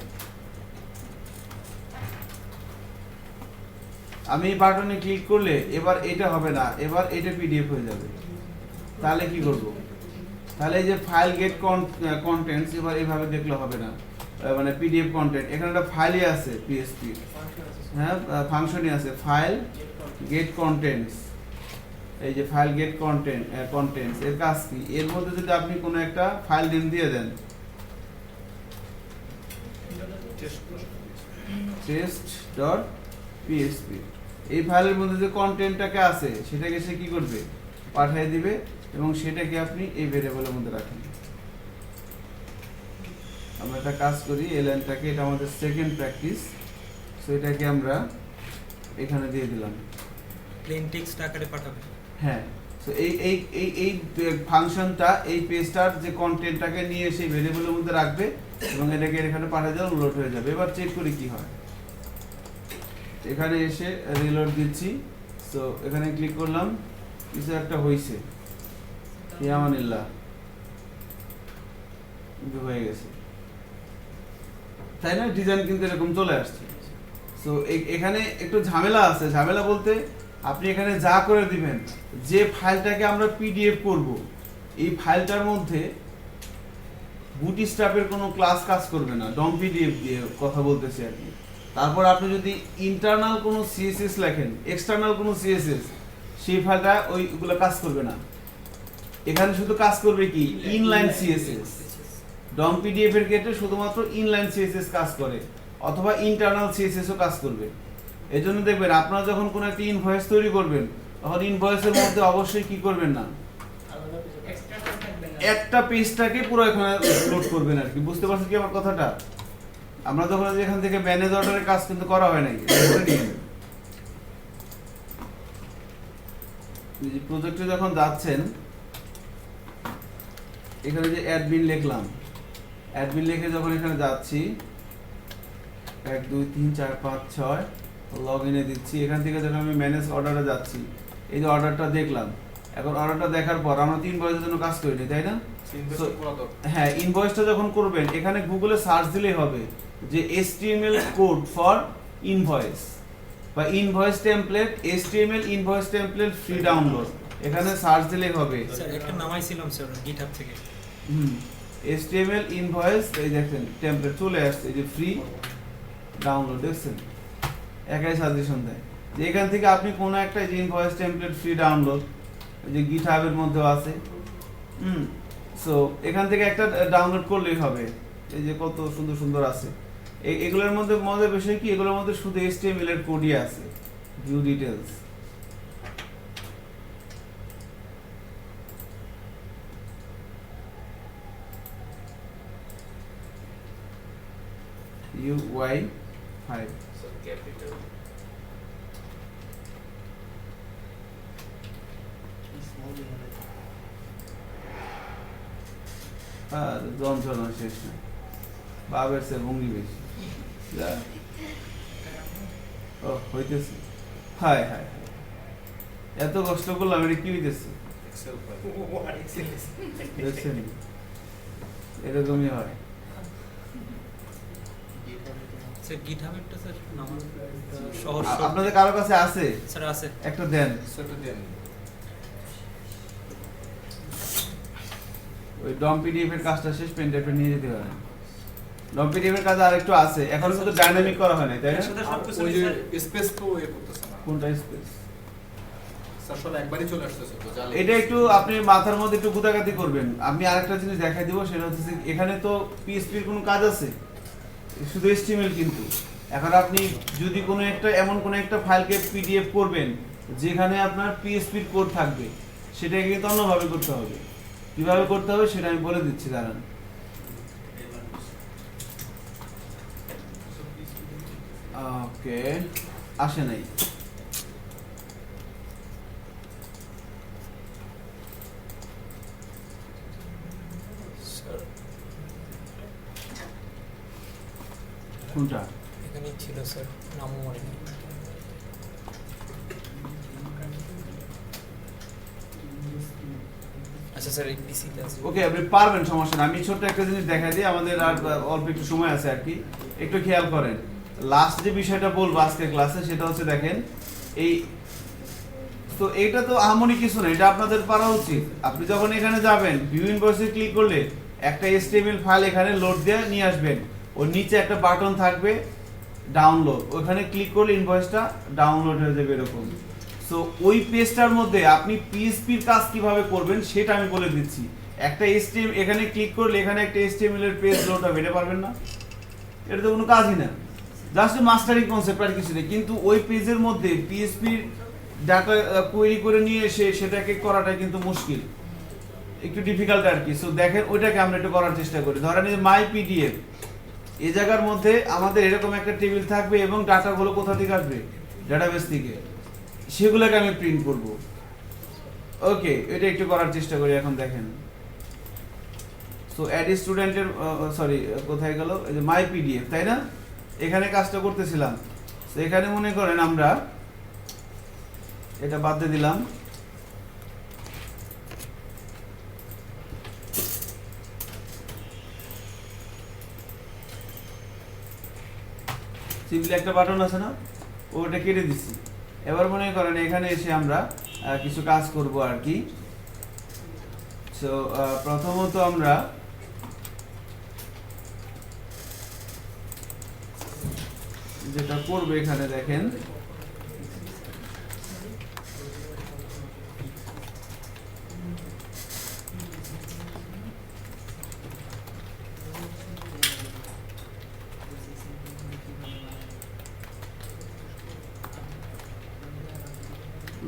আমি এই বাটনে ক্লিক করলে এবার এটা হবে না, এবার এটা পিডিএফ হয়ে যাবে। তাহলে কি করব? তাহলে এই যে ফাইল গেট কন্টেন্টস, এবার এইভাবে দেখলে হবে না, মানে পিডিএফ কন্টেন্ট। এখানে একটা ফাইলই আছে পিএসপি, হ্যাঁ, ফাংশনই আছে, ফাইল গেট কন্টেন্টস। এই যে ফাইল গেট কন্টেন্টস এর কাজ কি? এর মধ্যে যদি আপনি কোনো একটা ফাইল নেম দিয়ে দেন, test.php এই ফাইলের মধ্যে যে কন্টেন্টটাকে আছে সেটাকে সে কি করবে, পাঠিয়ে দিবে এবং সেটাকে আপনি এই ভেরিয়েবলের মধ্যে রাখেন। আমরা একটা কাজ করি, এই লাইনটাকে, এটা আমাদের সেকেন্ড প্র্যাকটিস, সো এটাকে আমরা এখানে দিয়ে দিলাম। প্লেন টেক্সট আকারে পাঠাবে। হ্যাঁ, সো এই ফাংশনটা এই পেজটার যে কন্টেন্টটাকে নিয়ে সেই ভেরিয়েবলের মধ্যে রাখবে এবং এটাকে এখানে পাঠিয়ে দিলে লোড হয়ে যাবে। এবার চেক করি কি হয়। এখানে এসে রিলোড দিচ্ছি, সো এখানে ক্লিক করলাম, কিছু একটা হয়েছে, ইয়ামানিল্লাহ হয়ে গেছে, তাই না? ডিজাইন কিন্তু এরকম চলে আসছে। সো এখানে একটু ঝামেলা আছে। ঝামেলা বলতে আপনি এখানে যা করে দিবেন, যে ফাইলটাকে আমরা পিডিএফ করব, এই ফাইলটার মধ্যে বুটস্ট্র্যাপের কোনো ক্লাস কাজ করবে না, ডম পিডিএফ দিয়ে কথা বলতেছি আর কি। তারপর আপনি যদি ইন্টারনাল কোনো সিএসএস লেখেন, এক্সটার্নাল কোনো সিএসএস, সেই ফাইলটা ওইগুলো কাজ করবে না। এখানে শুধু কাজ করবে কি, ইনলাইন সিএসএস। ডম পিডিএফ এর ক্ষেত্রে শুধুমাত্র ইনলাইন সিএসএস কাজ করে, অথবা ইন্টারনাল সিএসএসও কাজ করবে। এই জন্য দেখবেন আপনারা যখন কোনো একটা ইনভয়েস তৈরি করবেন, তখন ইনভয়েসের মধ্যে অবশ্যই কি করবেন না, একটা পেজটাকে পুরো এখানে লোড করবেন আর কি। বুঝতে পারছেন কি আমার কথাটা? আমরা যখন এখান থেকে ম্যানেজ অর্ডারের কাজ কিন্তু করা হয় নাই, প্রজেক্টে যখন যাচ্ছেন, এখানে যে অ্যাডমিন লিখলাম, অ্যাডমিন লিখে যখন এখানে যাচ্ছি, 1 2 3 4 5 6 লগ ইনে দিচ্ছি। এখান থেকে যখন আমি ম্যানেজ অর্ডারে যাচ্ছি, এই যে অর্ডারটা দেখলাম, এখন অর্ডারটা দেখার পর আমরা 3 ইনভয়েসের জন্য কাজ করিনি, তাই না? হ্যাঁ, ইনভয়েসটা যখন করবেন, এখানে গুগলে সার্চ দিলেই হবে যে HTML কোড ফর ইনভয়েস বা invoice template, HTML invoice template free download, এখানে সার্চ দিলেই হবে। স্যার একটা নামাইছিলাম স্যার গিটহাব থেকে। HTML ইনভয়েস, এই দেখেন টেমপ্লেট চলে আসছে, এই যে ফ্রি ডাউনলোড, দেখছেন? একাই সাজেশন দেয় যে এখান থেকে আপনি কোনো একটা যে ইনভয়েস টেমপ্লেট ফ্রি ডাউনলোড, যে গিটহাবের মধ্যেও আছে, সো এখান থেকে একটা ডাউনলোড করলেই হবে। এই যে কত সুন্দর সুন্দর আছে, এগুলোর মধ্যে মজার বিষয় কি, এগুলোর মধ্যে শুধু HTML এর কোডই আছে, ভিউ ডিটেলস। UI5 আর যন্ত্রণা শেষ না, বাবের সে ভঙ্গি বেশি হইতেছে। হায় হায়, এত কষ্ট করলাম, এটা কি হইতেছে? দেখছেন, এরকমই হয়। স্যার গিটহাবেরটা স্যার নামার সহজ। আপনাদের কারো কাছে আছে? স্যার আছে, একটা দেন। ওই ডম পিডিএফ এর কাজটা শেষ, পেন ড্রাইভে নিয়ে যেতে পারেন। ডম পিডিএফ এর কাজ আর একটু আছে, এখন শুধু ডাইনামিক করা হয় না, তাই না? ওই যে স্পেস তো এ করতেছে না। কোনটা স্পেস? স্যার সব একবারই চলে আসতেছে তো জানেন। এটা একটু আপনি মাথার মধ্যে একটু গুতাগাতি করবেন। আমি আরেকটা জিনিস দেখাই দিব, সেটা হচ্ছে যে এখানে তো PHP এর কোনো কাজ আছে, শুধু HTML। কিন্তু এখন আপনি যদি কোনো একটা এমন কোনো একটা ফাইলকে PDF করবেন যেখানে আপনার PHP এর কোড থাকবে, সেটাকে কিন্তু অন্যভাবে করতে হবে। কিভাবে করতে হবে সেটা আমি বলে দিচ্ছি, দাঁড়ান। ওকে, আসে নাই। কোনটা? এখানেই ছিল স্যার, নামও মনে নেই। আচ্ছা স্যার, এই পিসিতে আছে। ওকে, আপনি পারবেন, সমস্যা না। আমি ছোট্ট একটা জিনিস দেখাই দিই, আমাদের আর অল্প একটু সময় আছে আর কি, একটু খেয়াল করেন। লাস্ট যে বিষয়টা বলবো আজকের ক্লাসে, সেটা হচ্ছে দেখেন, এই তো এটা তো আহামরি কিছু না, এটা আপনাদের পারা উচিত। আপনি যখন এখানে যাবেন, ভিউ ইনভয়েসে ক্লিক করলে একটা HTML ফাইল এখানে লোড দিয়ে নিয়ে আসবেন, ওর নিচে একটা বাটন থাকবে ডাউনলোড, ওখানে ক্লিক করলে ইনভয়েসটা ডাউনলোড হয়ে যাবে এরকম। সো ওই পেজটার মধ্যে আপনি PHP এর কাজ কিভাবে করবেন সেটা আমি বলে দিচ্ছি। একটা HTML এখানে ক্লিক করলে এখানে একটা HTML এর পেজ লোড হবে, এটা পারবেন না? এটা তো কোনো কাজই না, জাস্ট মাস্টারিং কনসেপ্ট আর কিছু নেই। কিন্তু ওই পেজের মধ্যে পিএসপি ডাটা কোয়েরি করে নিয়ে এসে সেটাকে করাটা কিন্তু মুশকিল, একটু ডিফিকাল্ট আর কি। সো দেখেন ওইটাকে আমরা একটু করার চেষ্টা করি। ধরেন এই মাই পিডিএফ, এই জায়গার মধ্যে আমাদের এরকম একটা টেবিল থাকবে এবং ডাটাগুলো কোথা থেকে আসবে, ডাটাবেস থেকে, সেগুলোকে আমি প্রিন্ট করব। ওকে, এটা একটু করার চেষ্টা করি। এখন দেখেন, সো অ্যাড স্টুডেন্টের সরি কোথায় গেল, এই যে মাই পিডিএফ, তাই না? এখানে কাজটা করতেছিলাম। তো এখানে মনে করেন আমরা এটা বাদ দিয়ে দিলাম, সিম্পলি একটা বাটন আছে না, ওটা কেটে দিচ্ছি। এবার মনে করেন এখানে এসে আমরা কিছু কাজ করব আর কি। সো প্রথমত আমরা যেটা করবো এখানে দেখেন,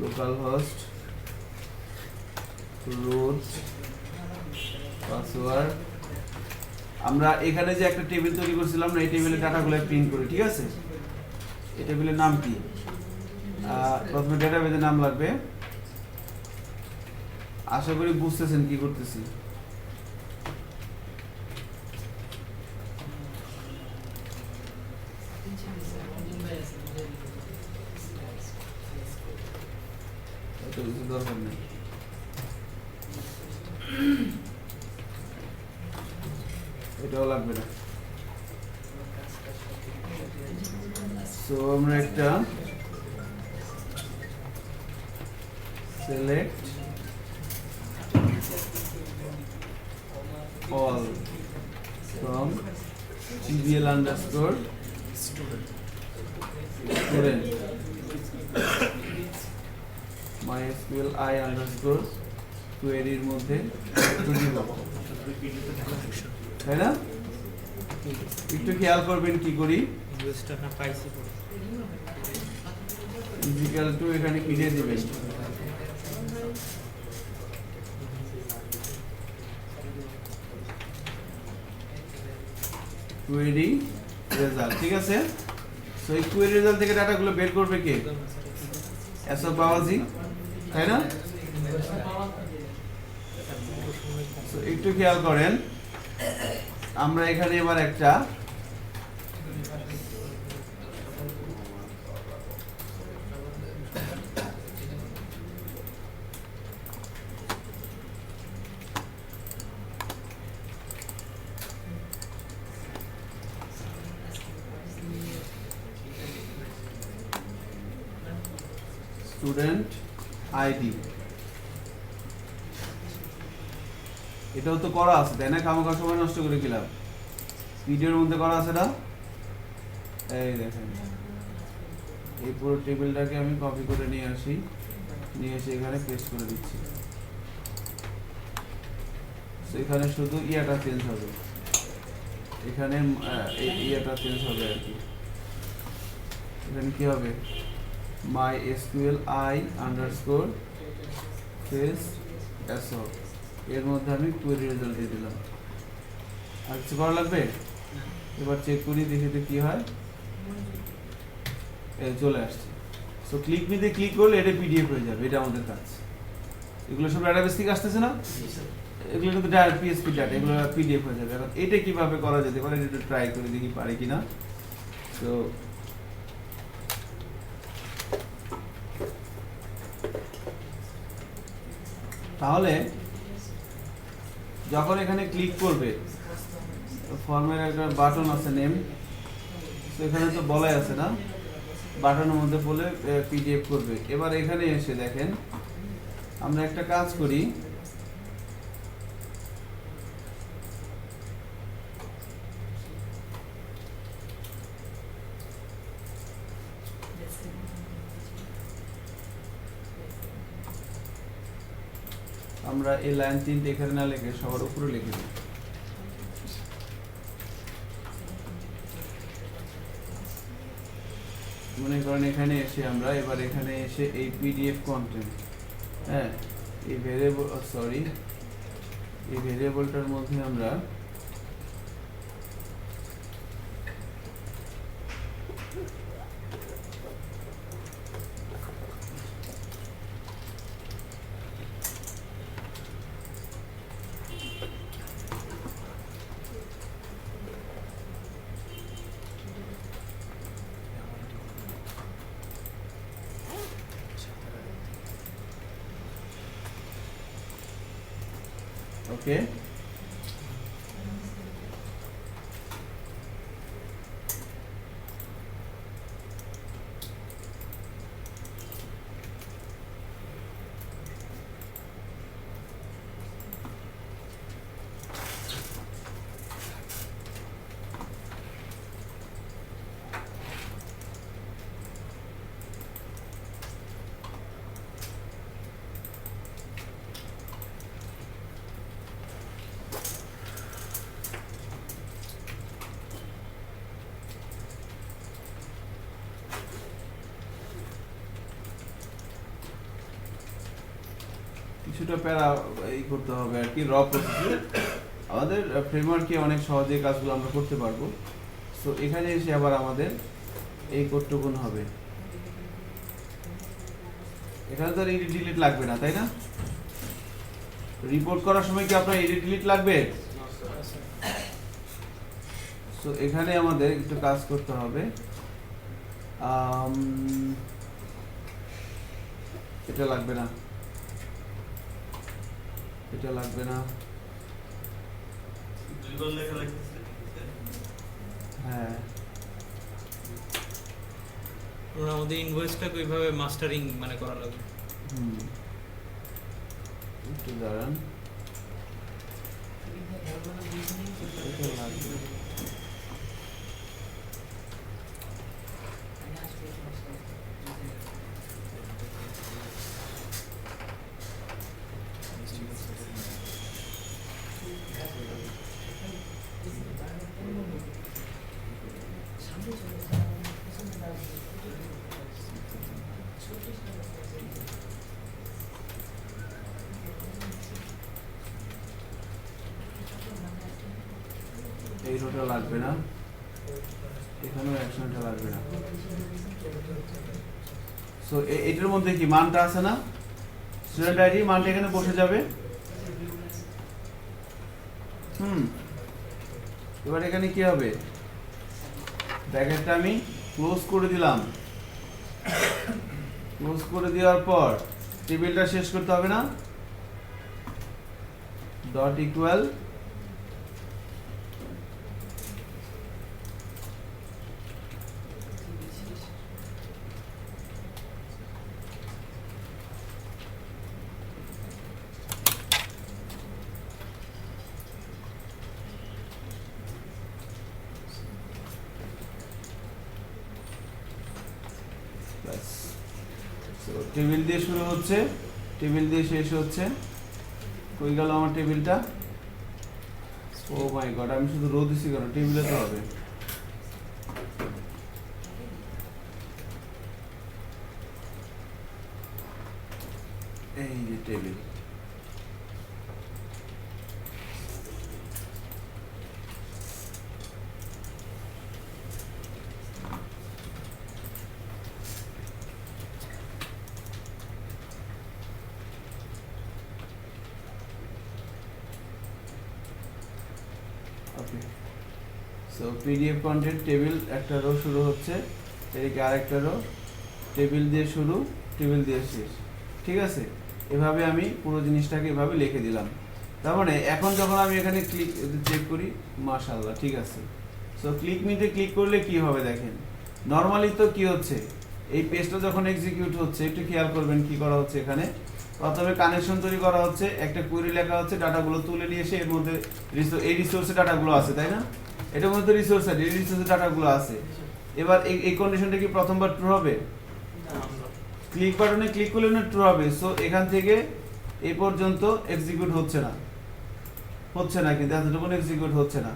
localhost root পাসওয়ার্ড। আমরা এখানে যে একটা টেবিল তৈরি করছিলাম না, এই টেবিলের ডাটাগুলো প্রিন্ট করি, ঠিক আছে? এই টেবিলের নাম কি? প্রথমে ডেটাবেজের নাম লাগবে। আশা করি বুঝতেছেন কি করতেছি। এত কিছু দরকার নেই। এটাও লাগবে না। সো আমরা একটা select all from tbl underscore student mysql I underscore query এর মধ্যে একটু দিব, তাই না? একটু খেয়াল করবেন কি করি, ইকুয়াল টু এখানে কি দিয়ে দিবেন, কোয়েরি রেজাল্ট, ঠিক আছে? সো এই কোয়েরি রেজাল্ট থেকে ডাটাগুলো বের করবে কে? এসব বাবাজি, তাই না? সো একটু খেয়াল করেন, আমরা এখানে এবার একটা স্টুডেন্ট আইডি, এটাও তো করা আছে, তাই না? খামোখা সময় নষ্ট করে কিলাম, ভিডিওর মধ্যে করা আছে না? এই দেখেন, এই পুরো টেবিলটাকে আমি কপি করে নিয়ে আসি, নিয়ে এসে এখানে পেস্ট করে দিচ্ছি। তো এখানে শুধু ইয়াটা চেঞ্জ হবে, এখানে এই ইয়াটা চেঞ্জ হবে আর কি। এখানে কি হবে? mysql I underscore face so এর মধ্যে আমি কোয়েরি রেজাল্ট দিয়ে দিলাম। আর কিছু করা লাগবে? এবার চেক করি, দেখি তো কি হয়। এই চলে আসছে। সো ক্লিক মিতে ক্লিক করলে এটা পিডিএফ হয়ে যাবে, এটা আমাদের কাজ। এগুলো সব ডাটাবেস থেকে আসতেছে না, এগুলো কিন্তু ডাইরেক্ট পিএসপি ডাটা, এগুলো পিডিএফ হয়ে যাবে। এখন এটা কিভাবে করা যেতে পারে এটা ট্রাই করে দেখি পারি কিনা। তো তাহলে যখন এখানে ক্লিক করবে, ফর্মের একটা বাটন আছে নেম, সেখানে তো বলাই আছে না, বাটনের মধ্যে বলে পিডিএফ করবে। এবার এখানে এসে দেখেন, আমরা একটা কাজ করি, আমরা এই লাইন 3 এখানে না লিখে সবার উপরে লিখে দিই। মনে করেন এখানে এসে আমরা এবার এখানে এসে এই পিডিএফ কন্টেন্ট, হ্যাঁ, এই ভেরিয়েবল সরি এই ভেরিয়েবলটার মধ্যে আমরা ওকে কিছুটা প্যারা এই করতে হবে আর কি, র প্রসেসে আমাদের ফ্রেমওয়ার্কে অনেক সহজে কাজগুলো আমরা করতে পারবো। সো এখানে এসে আবার আমাদের এই কোডটুকুন হবে, এখানে তো এডিট ডিলিট লাগবে না, তাই না? রিপোর্ট করার সময় কি আপনার এডিট ডিলিট লাগবে? সো এখানে আমাদের একটু কাজ করতে হবে। এটা লাগবে না, এটা লাগবে না, দুইবার লেখা লাগতেছে। হ্যাঁ ওরা আমাদের ইনভয়েসটাকে ওইভাবে মাস্টারিং মানে করা লাগবে। একটু দাঁড়ান, এটা লাগবে। এই রোটা লাগবে না, এখানেও অ্যাকশনটা লাগবে না। সো এটার মধ্যে কি মানটা আছে না, স্টুডেন্ট আইডি মানটা এখানে বসে যাবে। এবার এখানে কি হবে, ব্র্যাকেটটা আমি ক্লোজ করে দিলাম। ক্লোজ করে দেওয়ার পর টেবিলটা শেষ করতে হবে না, ডট ইকুয়াল টেবিল দিয়ে শুরু হচ্ছে, টেবিল দিয়ে শেষ হচ্ছে। কই গেল আমার টেবিলটা? ও মাই গড, আমি শুধু রো দিছি কেন? টেবিলে তো হবে। এই যে টেবিল, ওকে। সো পিডিএফ কন্টেন্ট টেবিল একটা রো শুরু হচ্ছে, এদিকে আরেকটা রো, টেবিল দিয়ে শুরু, টেবিল দিয়ে শেষ, ঠিক আছে? এভাবে আমি পুরো জিনিসটাকে এভাবে লিখে দিলাম। তার মানে এখন যখন আমি এখানে ক্লিক চেক করি, মাশাআল্লাহ ঠিক আছে। সো ক্লিক মিতে ক্লিক করলে কি হবে দেখেন, নরমালি তো কি হচ্ছে, এই পেজটা যখন এক্সিকিউট হচ্ছে, একটু খেয়াল করবেন কি করা হচ্ছে। এখানে প্রথমে কানেকশন তৈরি করা হচ্ছে, একটা কোয়েরি লেখা হচ্ছে, ডাটাগুলো তুলে নিয়ে এসে এর মধ্যে এই রিসোর্সে ডাটাগুলো আছে, তাই না? এটার মধ্যে রিসোর্স আছে, এই রিসোর্সে ডাটাগুলো আছে। এবার এই কন্ডিশনটা কি প্রথমবার ট্রু হবে? ক্লিক বাটনে ক্লিক করলে না ট্রু হবে। সো এখান থেকে এই পর্যন্ত এক্সিকিউট হচ্ছে না, কিন্তু এতটুকু এক্সিকিউট হচ্ছে না।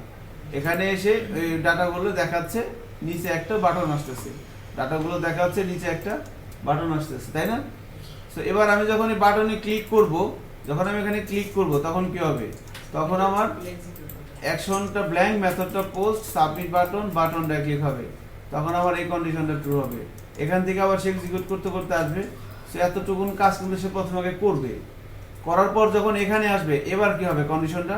এখানে এসে এই ডাটাগুলো দেখাচ্ছে, নিচে একটা বাটন আসতেছে, ডাটাগুলো দেখা যাচ্ছে, নিচে একটা বাটন আসতেছে, তাই না? সো এবার আমি যখন এই বাটনে ক্লিক করব, যখন আমি এখানে ক্লিক করব তখন কি হবে? তখন আমার অ্যাকশনটা ব্ল্যাঙ্ক, মেথডটা পোস্ট, সাবমিট বাটনটা ক্লিক হবে, তখন আমার এই কন্ডিশনটা ট্রু হবে। এখান থেকে আবার সে এক্সিকিউট করতে করতে আসবে, সে এতটুকুন কাজ কিন্তু সে প্রথমে আগে করবে, করার পর যখন এখানে আসবে এবার কি হবে? কন্ডিশনটা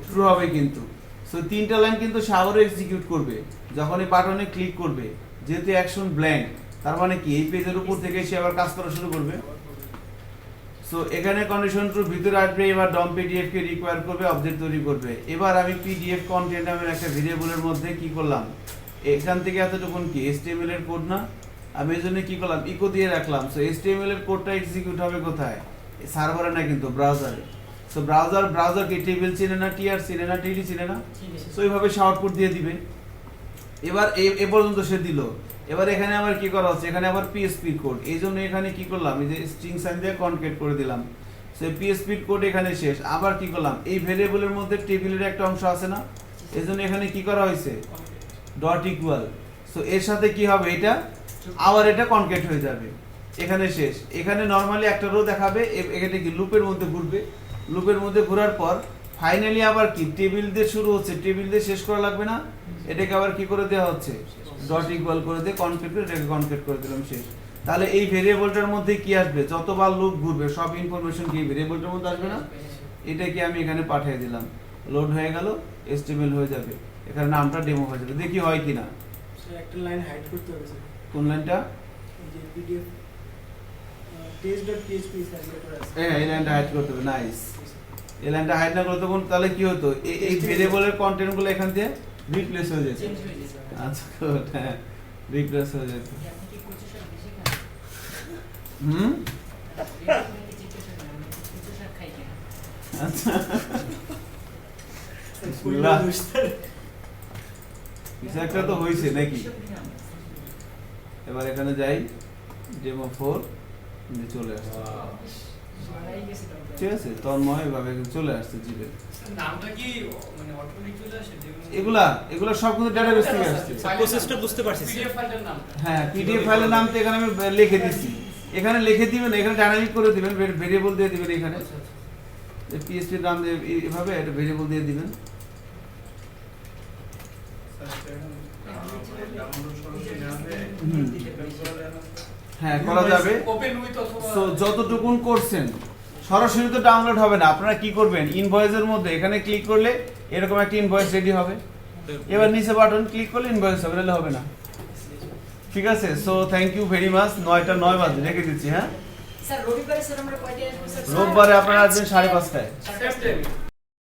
ট্রু হবে কিন্তু। সো তিনটা লাইন কিন্তু সে আবারও এক্সিকিউট করবে যখন এই বাটনে ক্লিক করবে, যেহেতু অ্যাকশন ব্ল্যাঙ্ক, তার মানে কি এই পেজের উপর থেকে সে আবার কাজ করা শুরু করবে। সো এখানে কন্ডিশন ট্রু, ভিতরে আসবে, এবার ডম পিডিএফ কে রিকোয়ার করবে, অবজেক্ট তৈরি করবে। এবার আমি পিডিএফ কন্টেন্ট নামের একটা ভেরিয়েবলের মধ্যে কি করলাম, এখান থেকে এতটুকুন কি HTML এর কোড না, আমি এই জন্য কি করলাম, ইকো দিয়ে রাখলাম। সো HTML এর কোডটা এক্সিকিউট হবে কোথায়? সার্ভারে না, কিন্তু ব্রাউজারে। সো ব্রাউজার কি টেবিল চিনে না, টিআর চিনে না, টিডি চিনে না? সো এইভাবে সে আউটপুট দিয়ে দিবে। এবার এ পর্যন্ত সে দিল। এবার এখানে আবার কি করা হচ্ছে, এখানে আবার পিএসপি কোড, এই জন্য এখানে কি করলাম, এই যে স্ট্রিং সাইন দিয়ে কনকেট করে দিলাম। সেই পিএসপি কোড এখানে শেষ। আবার কি করলাম, এই ভেরিয়েবলের মধ্যে টেবিলের একটা অংশ আছে না, এই জন্য এখানে কি করা হয়েছে, ডট ইকুয়াল। সো এর সাথে কি হবে, এটা আবার এটা কনকেট হয়ে যাবে, এখানে শেষ। এখানে নরমালি একটা রো দেখাবে, এখানে কি লুপের মধ্যে ঘুরবে, লুপের মধ্যে ঘোরার পর ফাইনালি আবার কি টেবিল দিয়ে শুরু হচ্ছে, টেবিল দিয়ে শেষ করা লাগবে না, এটাকে আবার কি করে দেওয়া হচ্ছে, ডট ইকুয়াল করে দিয়ে কনকেট করে এটাকে কনকেট করে দিলাম, শেষ। তাহলে এই ভেরিয়েবলটার মধ্যে কি আসবে, যতবার লুপ ঘুরবে সব ইনফরমেশন কি ভেরিয়েবলটার মধ্যে আসবে না, এটাকে আমি এখানে পাঠিয়ে দিলাম, লোড হয়ে গেল, HTML হয়ে যাবে, এখানে নামটা ডেমো হয়ে যাবে। দেখি হয় কিনা। একটা লাইন হাইড করতে হবে স্যার, কোন লাইনটা? এই যে পিডিএফ test.php সাবমিট করা আছে। হ্যাঁ, এই লাইনটা হাইড করতে হবে, নাইস। এই লাইনটা হাইড না করলে তখন তাহলে কি হতো, এই ভেরিয়েবলের কন্টেন্টগুলো এখান থেকে রিপ্লেস হয়ে যেত। চেঞ্জ হয়ে গেছে। আচ্ছা, good, হ্যাঁ, রিপ্লেস হয়ে যেত। আপনি কি প্রসেসর বেশি খান? হুম, আপনি কি জিজ্ঞাসা করেন, আমি কি প্রসেসর খাই কিনা? আচ্ছা, পুরো দোষ স্যার। কিছু একটা তো হয়েছে নাকি? এবার এখানে যাই, ডেমো 4 চলে আসছে, মারাই গেছে তাহলে। ঠিক আছে, তন্ময় এভাবে চলে আসছে জিবে। নামটা কি মানে অটোমেটিক চলে আসে? এগুলা সব কিন্তু ডাটাবেস থেকে আসছে। প্রসেসটা বুঝতে পারছি স্যার। পিডিএফ ফাইলের নাম। হ্যাঁ, পিডিএফ ফাইলের নাম তো এখানে আমি লিখে দিচ্ছি, এখানে লিখে দিবেন, এখানে ডাইনামিক করে দিবেন, ভেরিয়েবল দিয়ে দিবেন, এখানে পিএসপি নাম দিয়ে এভাবে একটা ভেরিয়েবল দিয়ে দিবেন। হ্যাঁ, করা যাবে। ওপেন উইথ অথবা সো যতটুকুন করছেন সরাসরি তো ডাউনলোড হবে না, আপনারা কি করবেন, ইনভয়েসের মধ্যে এখানে ক্লিক করলে এরকম একটা ইনভয়েস রেডি হবে, এবার নিচে বাটন ক্লিক করলে ইনভয়েস হবে, নাহলে হবে না, ঠিক আছে? So thank you very much. 9টা 9 বাজে রেখে দিচ্ছি। হ্যাঁ, স্যার রবিবারে স্যার আমরা কয়টায় আসবো স্যার? রোববারে আপনারা আসবেন 5:30টায়। Same time